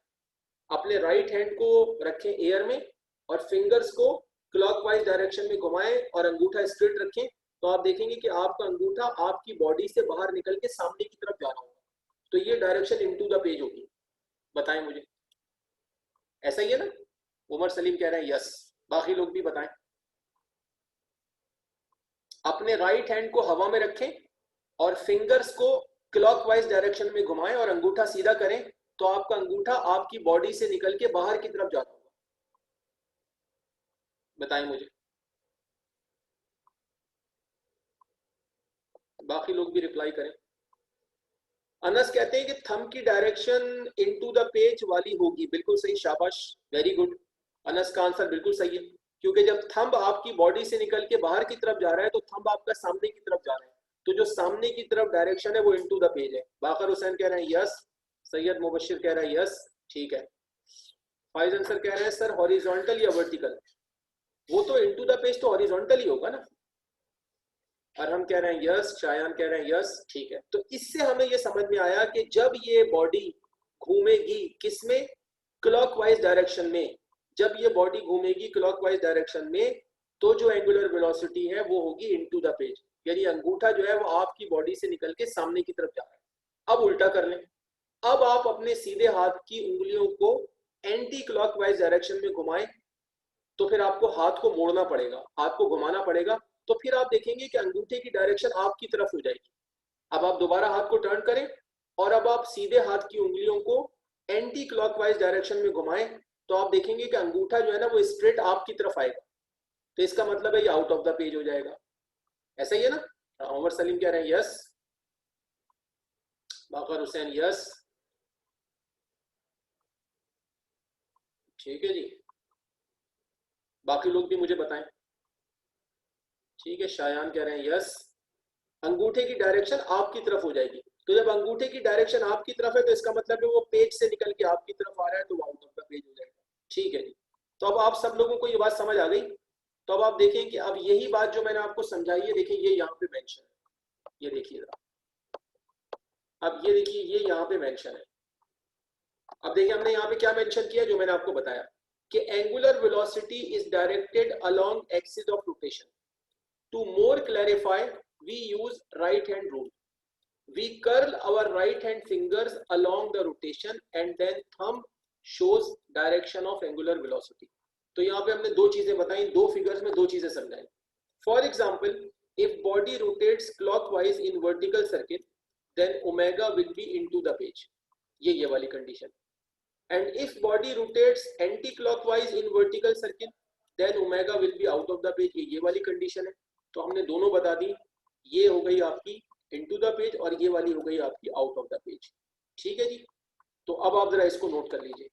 अपने राइट हैंड को रखें एयर में और फिंगर्स को क्लॉकवाइज डायरेक्शन में घुमाएं और अंगूठा स्ट्रेट रखें, तो आप देखेंगे कि आपका अंगूठा आपकी बॉडी से बाहर निकल के सामने की तरफ जा रहा होगा। तो ये डायरेक्शन इनटू द पेज होगी। बताएं मुझे, ऐसा ही है ना? उमर सलीम कह रहे हैं यस, बाकी लोग भी बताएं। अपने राइट हैंड को हवा में रखें और फिंगर्स को क्लॉकवाइज डायरेक्शन में घुमाएं और अंगूठा सीधा करें, तो आपका अंगूठा आपकी बॉडी से निकल के बाहर की तरफ जाता होगा। बताएं मुझे, बाकी लोग भी रिप्लाई करें। अनस कहते हैं कि थंब की डायरेक्शन इनटू द पेज वाली होगी। बिल्कुल सही, शाबाश, वेरी गुड। अनस का आंसर बिल्कुल सही है, क्योंकि जब थंब आपकी बॉडी से निकल के बाहर की तरफ जा रहा है तो थंब आपका सामने की तरफ जा रहा है, तो जो सामने की तरफ डायरेक्शन है वो इनटू द पेज है। बाकर हुसैन कह रहे हैं यस, सैयद मुबशिर कह रहा है यस, ठीक है। फाइज आंसर कह रहे हैं सर हॉरिजॉन्टल या वर्टिकल, वो तो इनटू द पेज तो हॉरिजॉन्टल ही होगा ना। और हम कह रहे हैं यस, शायान कह रहे हैं यस, ठीक है। तो इससे हमें ये समझ में आया कि जब ये बॉडी घूमेगी किसमें, क्लॉकवाइज डायरेक्शन में, जब ये बॉडी घूमेगी क्लॉकवाइज डायरेक्शन में तो जो एंगुलर वेलोसिटी है वो होगी इनटू द पेज, यानी अंगूठा जो है वो आपकी बॉडी से निकल के सामने की तरफ जा रहा है। अब उल्टा कर लें, अब आप अपने सीधे हाथ की उंगलियों को एंटी क्लॉकवाइज डायरेक्शन में घुमाएं तो फिर आपको हाथ को मोड़ना पड़ेगा, हाथ को घुमाना पड़ेगा, तो फिर आप देखेंगे कि अंगूठे की डायरेक्शन आपकी तरफ हो जाएगी। अब आप दोबारा हाथ को टर्न करें और अब आप सीधे हाथ की उंगलियों को एंटी क्लॉकवाइज डायरेक्शन में घुमाएं, तो आप देखेंगे कि अंगूठा जो है ना वो स्ट्रेट आपकी तरफ आएगा। तो इसका मतलब है ये आउट ऑफ द पेज हो जाएगा। ऐसा ही है ना। उमर सलीम कह रहे हैं यस, बाकर हुसैन यस, ठीक है जी। बाकी लोग भी मुझे बताएं। ठीक है, शायान कह रहे हैं यस, अंगूठे की डायरेक्शन आपकी तरफ हो जाएगी। तो जब अंगूठे की डायरेक्शन आपकी तरफ है तो इसका मतलब है वो पेज से निकल के आपकी तरफ आ रहा है, तो वो आउट ऑफ द पेज हो जाएगा। ठीक है जी। तो अब आप सब लोगों को ये बात समझ आ गई। तो अब आप देखें कि अब यही बात जो मैंने आपको समझाई है, देखिए ये यहाँ पे मेंशन है, ये देखिएगा, अब ये देखिए ये यहाँ पे मेंशन है। अब देखिए हमने यहाँ पे क्या मेंशन किया, जो मैंने आपको बताया कि angular velocity is directed along axis of rotation. To more clarify we use right hand rule. We curl our right hand fingers along the rotation and then thumb shows direction of angular velocity. तो यहाँ पे हमने दो चीजें बताई, दो figures में दो चीजें समझाई। For example, if body rotates clockwise in vertical circle, then omega will be into the page. ये वाली condition. And if body rotates anti-clockwise in vertical circle, then omega will be out of the page. ये वाली condition है। तो हमने दोनों बता दी, ये हो गई आपकी इनटू द पेज और ये वाली हो गई आपकी आउट ऑफ द पेज। ठीक है जी। तो अब आप जरा इसको नोट कर लीजिए।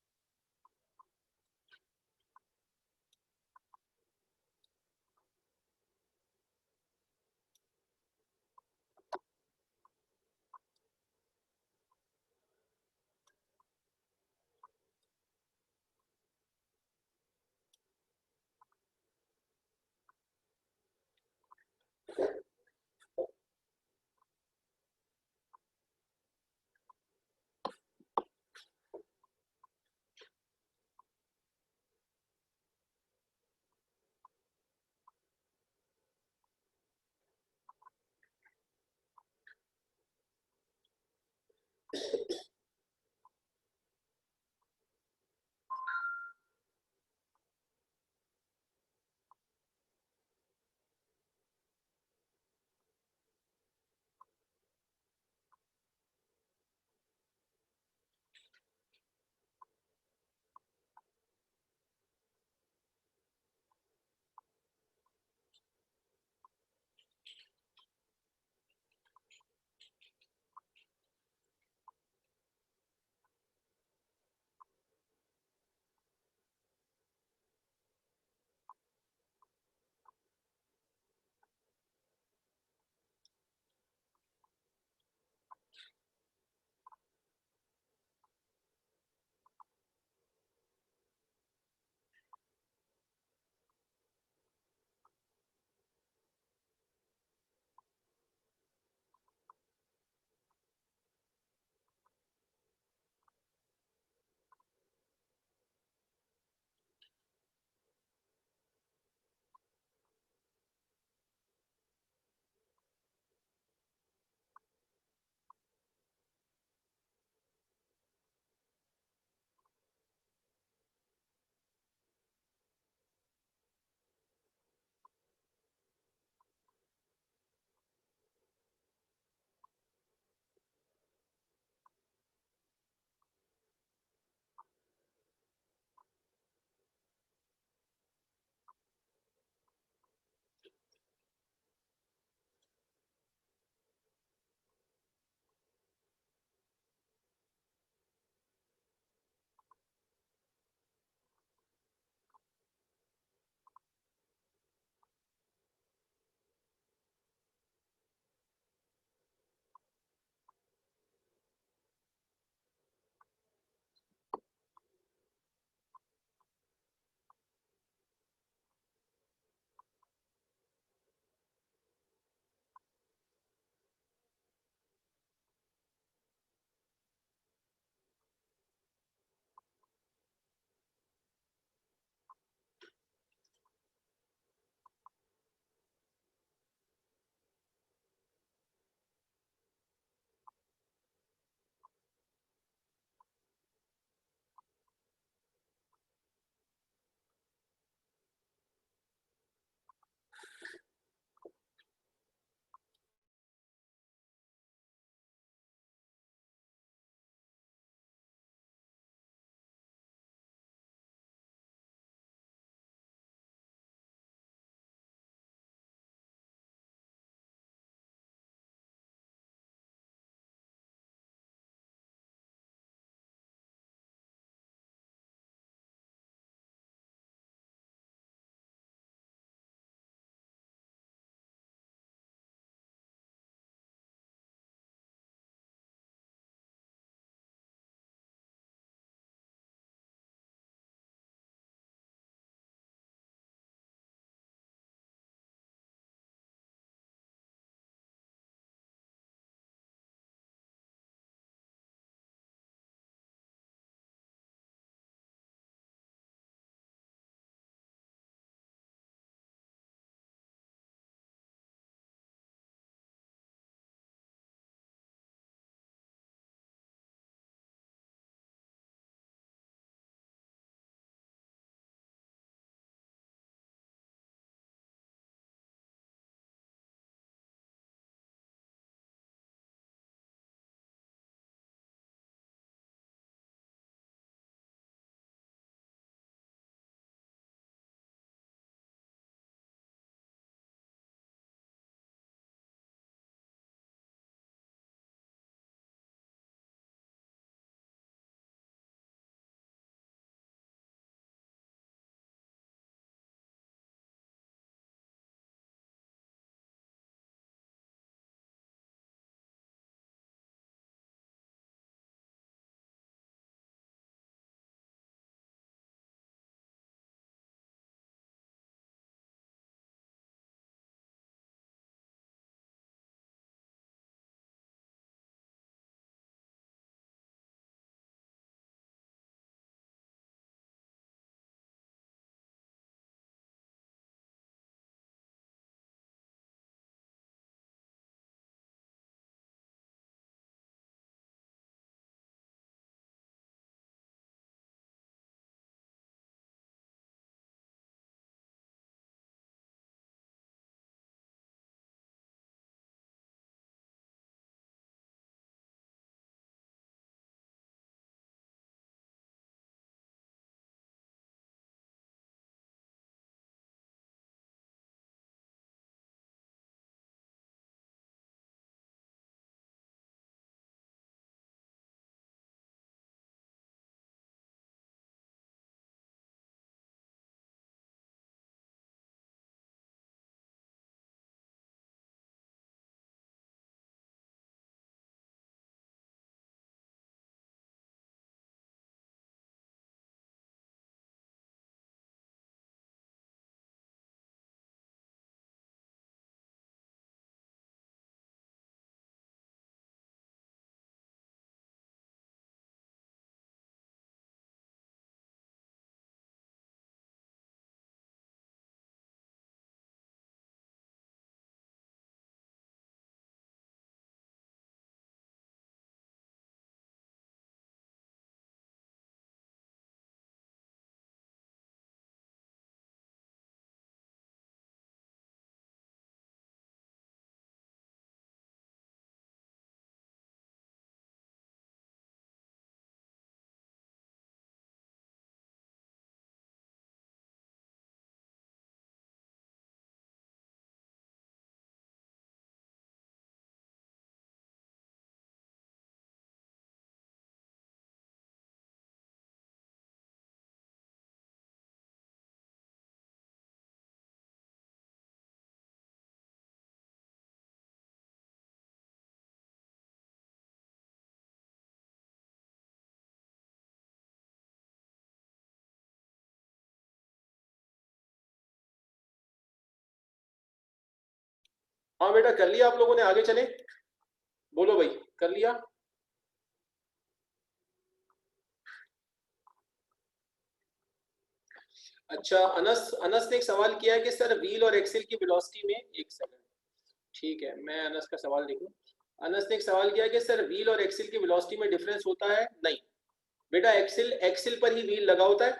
हाँ बेटा कर लिया आप लोगों ने, आगे चले, बोलो भाई कर लिया। अच्छा अनस अनस ने एक सवाल किया है कि सर व्हील और एक्सेल की वेलोसिटी में, एक सेकंड, ठीक है मैं अनस का सवाल देखूं। अनस ने एक सवाल किया है कि सर व्हील और एक्सेल की वेलोसिटी में डिफरेंस होता है, नहीं बेटा, एक्सेल एक्सेल पर ही व्हील लगा होता है,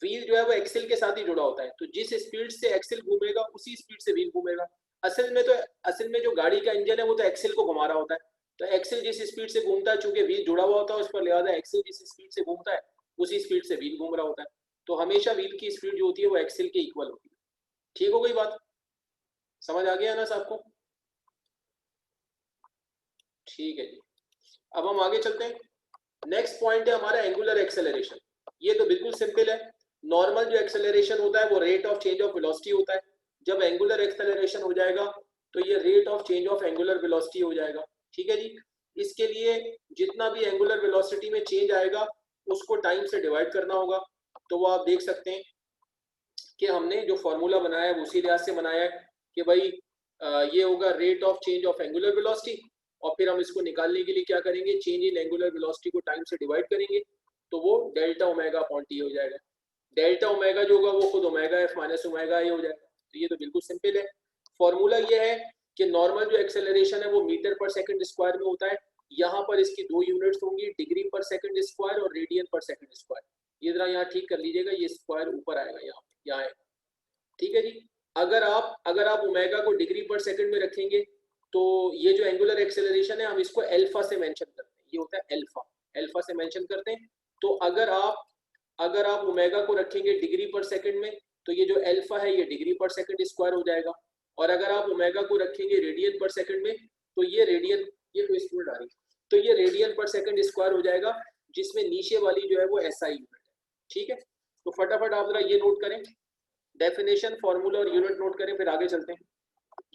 व्हील जो है वो एक्सेल के साथ ही जुड़ा होता है, तो जिस स्पीड से एक्सेल घूमेगा उसी स्पीड से व्हील घूमेगा। असल में तो असल में जो गाड़ी का इंजन है वो तो एक्सेल को घुमा रहा होता है, तो एक्सेल जिस स्पीड से घूमता है, चूंकि व्हील जुड़ा हुआ होता है उस पर, लिहाजा एक्सेल जिस स्पीड से घूमता है उसी स्पीड से व्हील घूम रहा होता है, तो हमेशा व्हील की स्पीड जो होती है वो एक्सेल के इक्वल होती है। ठीक हो गई बात, समझ आ गया ना सबको? ठीक है जी, अब हम आगे चलते हैं। नेक्स्ट पॉइंट है हमारा एंगुलर एक्सेलरेशन। ये तो बिल्कुल सिंपल है, नॉर्मल जो एक्सेलरेशन होता है वो rate of change of velocity होता है, जब एंगुलर एक्सेलरेशन हो जाएगा तो ये rate of change of angular velocity हो जाएगा। ठीक है जी, इसके लिए जितना भी एंगुलर वेलोसिटी में चेंज आएगा उसको टाइम से डिवाइड करना होगा। तो वो आप देख सकते हैं कि हमने जो फॉर्मूला बनाया है उसी लिहाज से बनाया है कि भाई ये होगा rate of change of angular velocity, और फिर हम इसको निकालने के लिए क्या करेंगे, चेंज इन एंगुलर वेलोसिटी को टाइम से डिवाइड करेंगे, तो वो डेल्टा ओमेगा अपॉन टी हो जाएगा। डेल्टा ओमेगा जो होगा वो खुद omega F minus omega A हो जाएगा। तो ये तो बिल्कुल सिंपल है। फॉर्मूला ये है कि नॉर्मल जो एक्सेलरेशन है वो मीटर पर सेकंड स्क्वायर में होता है, यहाँ पर इसकी दो यूनिट्स होंगी, डिग्री पर सेकंड स्क्वायर और रेडियन पर सेकंड स्क्वायर। ये जरा यहाँ ठीक कर लीजिएगा, ये स्क्वायर ऊपर आएगा, यहाँ आएगा। ठीक है जी, अगर आप ओमेगा को डिग्री पर सेकंड में रखेंगे तो ये जो एंगुलर एक्सेलरेशन है हम इसको अल्फा से मेंशन करते हैं, ये होता है अल्फा, अल्फा से मेंशन करते हैं। तो अगर आप ओमेगा को रखेंगे डिग्री पर सेकंड में तो ये जो अल्फा है ये डिग्री पर सेकंड स्क्वायर हो जाएगा, और अगर आप ओमेगा को रखेंगे रेडियन पर सेकंड में तो ये रेडियन, ये कोई स्टूडेंट आ रही है, तो ये रेडियन पर सेकंड स्क्वायर हो जाएगा, जिसमें नीचे वाली जो है वो एसआई यूनिट है। ठीक है, तो फटाफट आप जरा ये नोट करें, डेफिनेशन फॉर्मूला और यूनिट नोट करें, फिर आगे चलते हैं।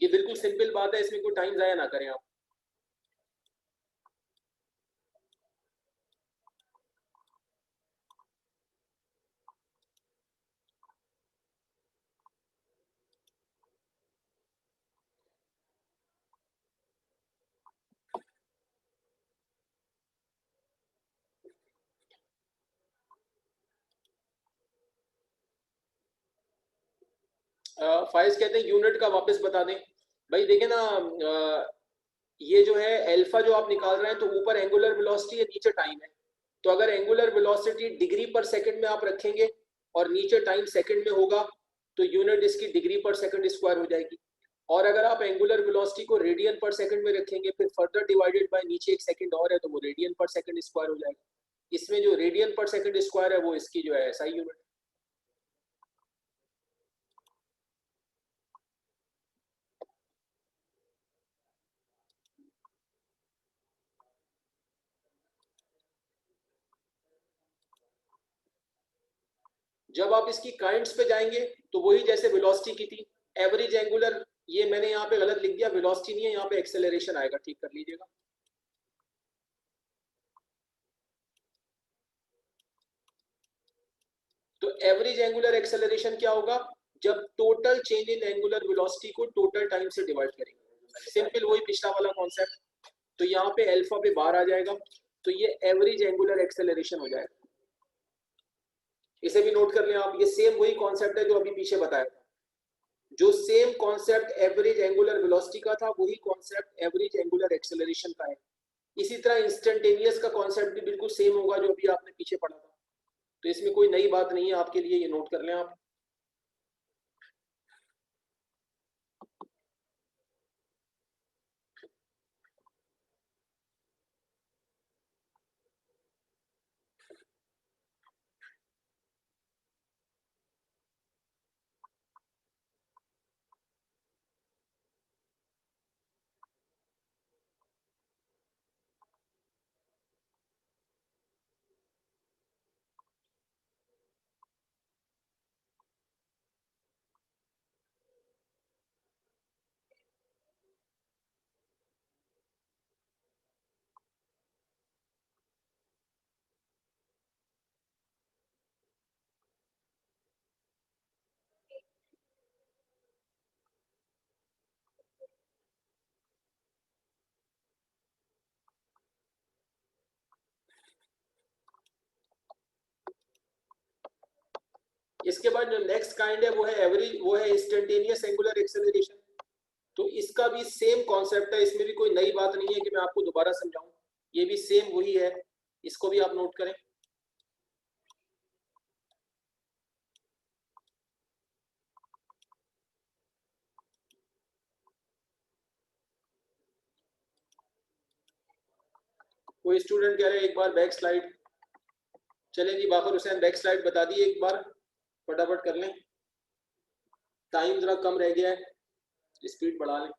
ये बिल्कुल सिंपल बात है, इसमें कोई टाइम जाया ना करें आप। फाइज कहते हैं यूनिट का वापस बता दें। भाई देखे ना, ये जो है अल्फा जो आप निकाल रहे हैं तो ऊपर एंगुलर वेलोसिटी है, नीचे टाइम है, तो अगर एंगुलर वेलोसिटी डिग्री पर सेकंड में आप रखेंगे और नीचे टाइम सेकंड में होगा तो यूनिट इसकी डिग्री पर सेकंड स्क्वायर हो जाएगी, और अगर आप एंगुलर वेलोसिटी को रेडियन पर सेकंड में रखेंगे फिर फर्दर डिवाइडेड बाय नीचे एक सेकंड और है तो वो रेडियन पर सेकंड स्क्वायर हो जाएगा। इसमें जो रेडियन पर सेकंड स्क्वायर है वो इसकी जो है एसआई यूनिट। जब आप इसकी काइंड्स पे जाएंगे तो वही जैसे वेलोसिटी की थी, एवरेज एंगुलर, ये मैंने यहाँ पे गलत लिख दिया, वेलोसिटी नहीं है यहाँ पे एक्सेलरेशन आएगा, ठीक कर लीजिएगा। तो एवरेज एंगुलर एक्सेलरेशन क्या होगा, जब total change in angular velocity को टोटल टाइम से डिवाइड करेंगे, सिंपल वही पिछला वाला कॉन्सेप्ट। तो यहाँ पे अल्फा पे बार आ जाएगा, तो ये एवरेज एंगुलर एक्सेलरेशन हो जाएगा। इसे भी नोट कर लें आप, ये सेम वही कॉन्सेप्ट है जो अभी पीछे बताया था, जो same concept average angular velocity का था वही कॉन्सेप्ट एवरेज एंगुलर एक्सेलरेशन का है। इसी तरह इंस्टेंटेनियस का कॉन्सेप्ट भी बिल्कुल सेम होगा जो अभी आपने पीछे पढ़ा था, तो इसमें कोई नई बात नहीं है आपके लिए, ये नोट कर लें आप। इसके बाद जो नेक्स्ट काइंड है वो है एवरेज, वो है इंस्टेंटेनियस एंगुलर एक्सेलरेशन। तो इसका भी सेम कॉन्सेप्ट है, इसमें भी कोई नई बात नहीं है कि मैं आपको दोबारा समझाऊं, ये भी सेम वही है, इसको भी आप नोट करें। कोई स्टूडेंट कह रहे हैं एक बार बैक स्लाइड, चलें जी बाकर हुसैन बैक स्लाइड बता दिए एक बार, फटाफट कर लें, टाइम जरा कम रह गया है, स्पीड बढ़ा लें।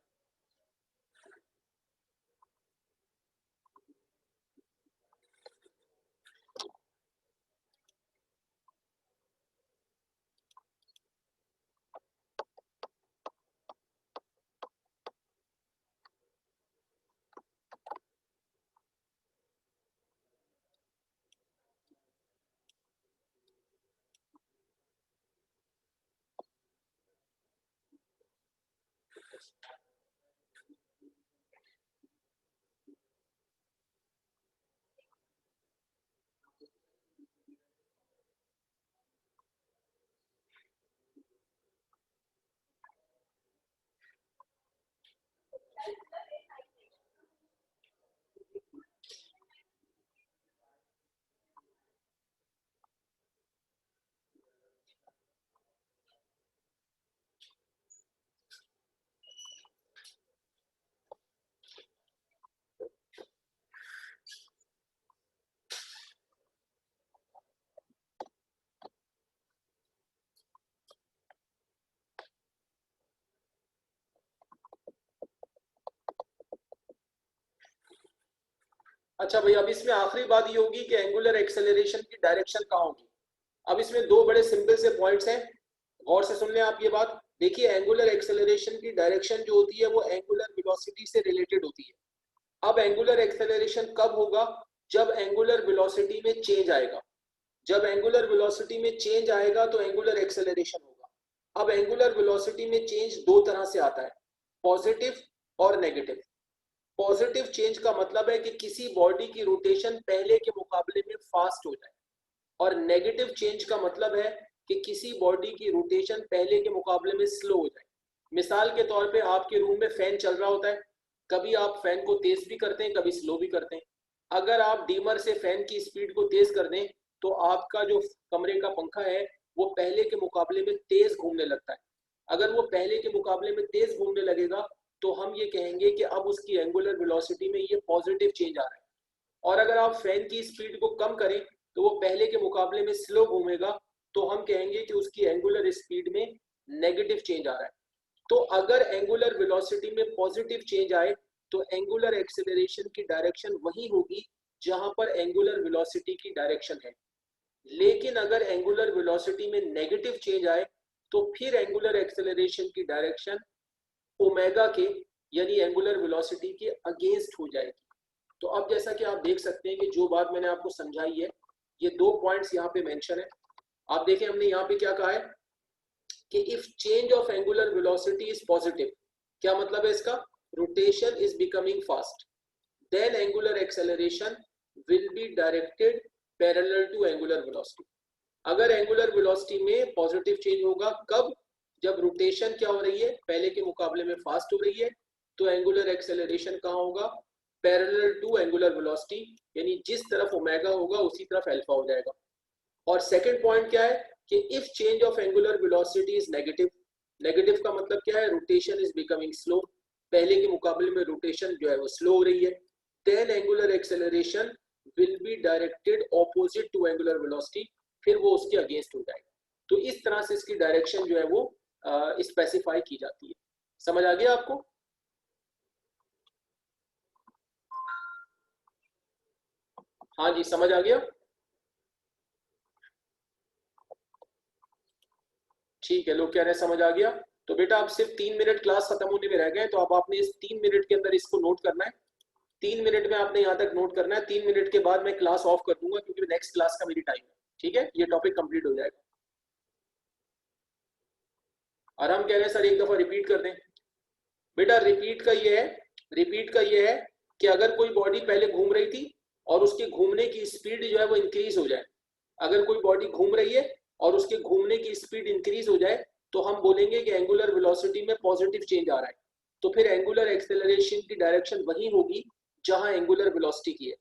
अच्छा भाई, अब इसमें आखिरी बात ये होगी कि एंगुलर एक्सेलरेशन की डायरेक्शन कहाँ होगी। अब इसमें दो बड़े सिंपल से पॉइंट्स हैं, गौर से सुन लें आप ये बात। देखिए एंगुलर एक्सेलरेशन की डायरेक्शन जो होती है वो एंगुलर वेलोसिटी से रिलेटेड होती है। अब एंगुलर एक्सेलरेशन कब होगा, जब एंगुलर वेलोसिटी में चेंज आएगा। जब एंगुलर वेलोसिटी में चेंज आएगा तो एंगुलर एक्सेलरेशन होगा। अब एंगुलर वेलोसिटी में चेंज दो तरह से आता है, पॉजिटिव और नेगेटिव। पॉजिटिव चेंज का मतलब है कि किसी बॉडी की रोटेशन पहले के मुकाबले में फास्ट हो जाए, और नेगेटिव चेंज का मतलब है कि किसी बॉडी की रोटेशन पहले के मुकाबले में स्लो हो जाए। मिसाल के तौर पे आपके रूम में फैन चल रहा होता है, कभी आप फैन को तेज भी करते हैं, कभी स्लो भी करते हैं। अगर आप डीमर से फैन की स्पीड को तेज कर दें तो आपका जो कमरे का पंखा है वो पहले के मुकाबले में तेज घूमने लगता है। अगर वो पहले के मुकाबले में तेज घूमने लगेगा तो हम ये कहेंगे कि अब उसकी एंगुलर वेलोसिटी में ये पॉजिटिव चेंज आ रहा है। और अगर आप फैन की स्पीड को कम करें तो वो पहले के मुकाबले में स्लो घूमेगा, तो हम कहेंगे कि उसकी एंगुलर स्पीड में नेगेटिव चेंज आ रहा है। तो अगर एंगुलर वेलोसिटी में पॉजिटिव चेंज आए तो एंगुलर एक्सेलरेशन की डायरेक्शन वही होगी जहां पर एंगुलर वेलोसिटी की डायरेक्शन है। लेकिन अगर एंगुलर वेलोसिटी में नेगेटिव चेंज आए तो फिर एंगुलर एक्सेलरेशन की डायरेक्शन ओमेगा के यानी एंगुलर वेलोसिटी के अगेंस्ट हो जाएगी। तो अब जैसा कि आप देख सकते हैं कि जो बात मैंने आपको समझाई है, ये दो पॉइंट्स यहाँ पे मेंशन है। आप देखें हमने यहाँ पे क्या कहा है कि if change of angular velocity is positive, क्या मतलब है इसका, rotation is becoming fast, then angular acceleration will be directed parallel to angular velocity. अगर एंगुलर वेलोसिटी में पॉजिटिव चेंज होगा कब, जब रोटेशन क्या हो रही है पहले के मुकाबले में फास्ट हो रही है, तो एंगुलर एक्सेलरेशन कहाँ होगा, पैरेलल टू एंगुलर वेलोसिटी, यानी जिस तरफ ओमेगा होगा उसी तरफ अल्फा हो जाएगा। और सेकंड पॉइंट क्या है कि if change of angular velocity is negative, negative का मतलब क्या है, रोटेशन इज बिकमिंग स्लो, पहले के मुकाबले में रोटेशन जो है वो स्लो हो रही है, then angular acceleration will be directed opposite to angular velocity, फिर वो उसके अगेंस्ट हो जाएगा। तो इस तरह से इसकी डायरेक्शन जो है वो स्पेसिफाई की जाती है। समझ आ गया आपको? हाँ जी, समझ आ गया? ठीक है, लोग कह रहे हैं समझ आ गया। तो बेटा अब सिर्फ 3 मिनट क्लास खत्म होने में रह गए, तो अब आपने इस 3 मिनट के अंदर इसको नोट करना है। 3 मिनट में आपने यहाँ तक नोट करना है। 3 मिनट के बाद मैं क्लास ऑफ कर दूंगा क्योंकि नेक्स्ट क्लास का मेरी टाइम है। ठीक है, ये टॉपिक कंप्लीट हो जाएगा। और हम कह रहे हैं सर एक दफा रिपीट कर दें। बेटा रिपीट का ये है, रिपीट का ये है कि अगर कोई बॉडी पहले घूम रही थी और उसके घूमने की स्पीड जो है वो इंक्रीज हो जाए, अगर कोई बॉडी घूम रही है और उसके घूमने की स्पीड इंक्रीज हो जाए तो हम बोलेंगे कि एंगुलर वेलोसिटी में पॉजिटिव चेंज आ रहा है। तो फिर एंगुलर एक्सेलरेशन की डायरेक्शन वही होगी जहां एंगुलर वेलोसिटी की है।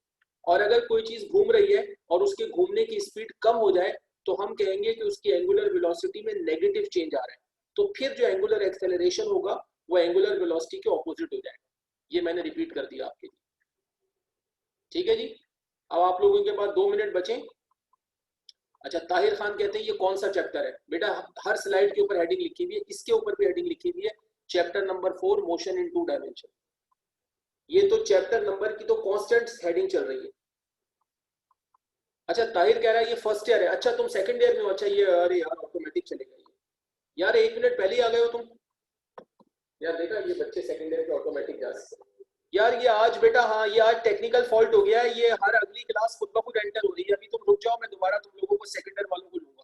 और अगर कोई चीज घूम रही है और उसके घूमने की स्पीड कम हो जाए तो हम कहेंगे कि उसकी एंगुलर वेलोसिटी में नेगेटिव चेंज आ रहा है। तो फिर जो एंगुलर एक्सेलरेशन होगा वो एंगुलर वेलोसिटी के ऑपोजिट हो जाएगा। ये मैंने रिपीट कर दिया आपके लिए, ठीक है जी। अब आप लोगों के पास 2 मिनट बचे। अच्छा, ताहिर खान कहते हैं ये कौन सा चैप्टर है? बेटा हर स्लाइड के ऊपर हेडिंग लिखी हुई है, इसके ऊपर भी हेडिंग लिखी हुई है, chapter number 4 motion in 2 dimension. ये तो चैप्टर नंबर की तो कांस्टेंट हेडिंग चल रही है। अच्छा, ताहिर कह रहा है ये फर्स्ट ईयर है। अच्छा, तुम सेकंड ईयर में हो। अच्छा, ये अरे यार ऑटोमेटिक चलेगा ये यार, 1 मिनट पहले ही आ गए हो तुम यार। देखा, ये बच्चे सेकंड ईयर के ऑटोमेटिक जा सकते यार। ये आज बेटा, हाँ ये आज टेक्निकल फॉल्ट हो गया है। ये हर अगली क्लास खुद ब खुद एंटर हो रही है। अभी तुम रुक जाओ, मैं दोबारा तुम लोगों को सेकंड ईयर वालों को लूंगा,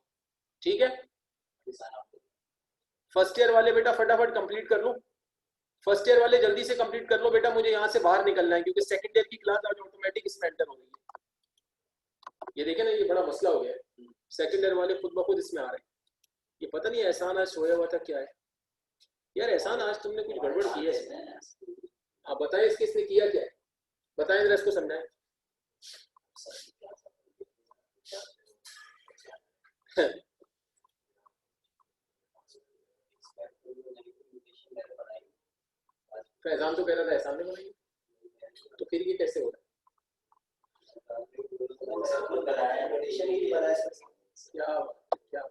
ठीक है। फर्स्ट ईयर वाले बेटा फटाफट कंप्लीट कर लो। फर्स्ट ईयर वाले जल्दी से कंप्लीट कर लो बेटा, मुझे यहाँ से बाहर निकलना है क्योंकि सेकंड ईयर की क्लास आज ऑटोमेटिक इसमें एंटर हो रही है। ये देखे ना, ये बड़ा मसला हो गया है। सेकंड ईयर वाले खुद ब खुद इसमें आ रहे हैं। ये पता नहीं एहसान आज सोया हुआ था क्या है यार। एहसान आज तुमने कुछ गड़बड़ की है इसमें। आप बताएं इसके, इसने किया क्या है? बताएं जरा, इसको समझाएं। फैजान तो कह रहा था एहसान ने बनाई, तो फिर ये कैसे हो रहा है? क्या क्या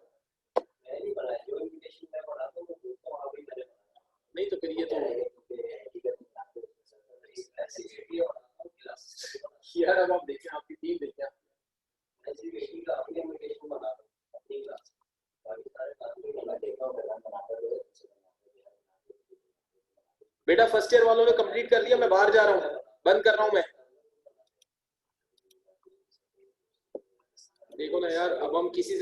नहीं, तो फिर ये तो यार, अब आप देखें, आपकी टीम देखें। बेटा फर्स्ट ईयर वालों ने कंप्लीट कर लिया, मैं बाहर जा रहा हूँ, बंद कर रहा हूँ मैं। देखो ना यार, अब हम किसी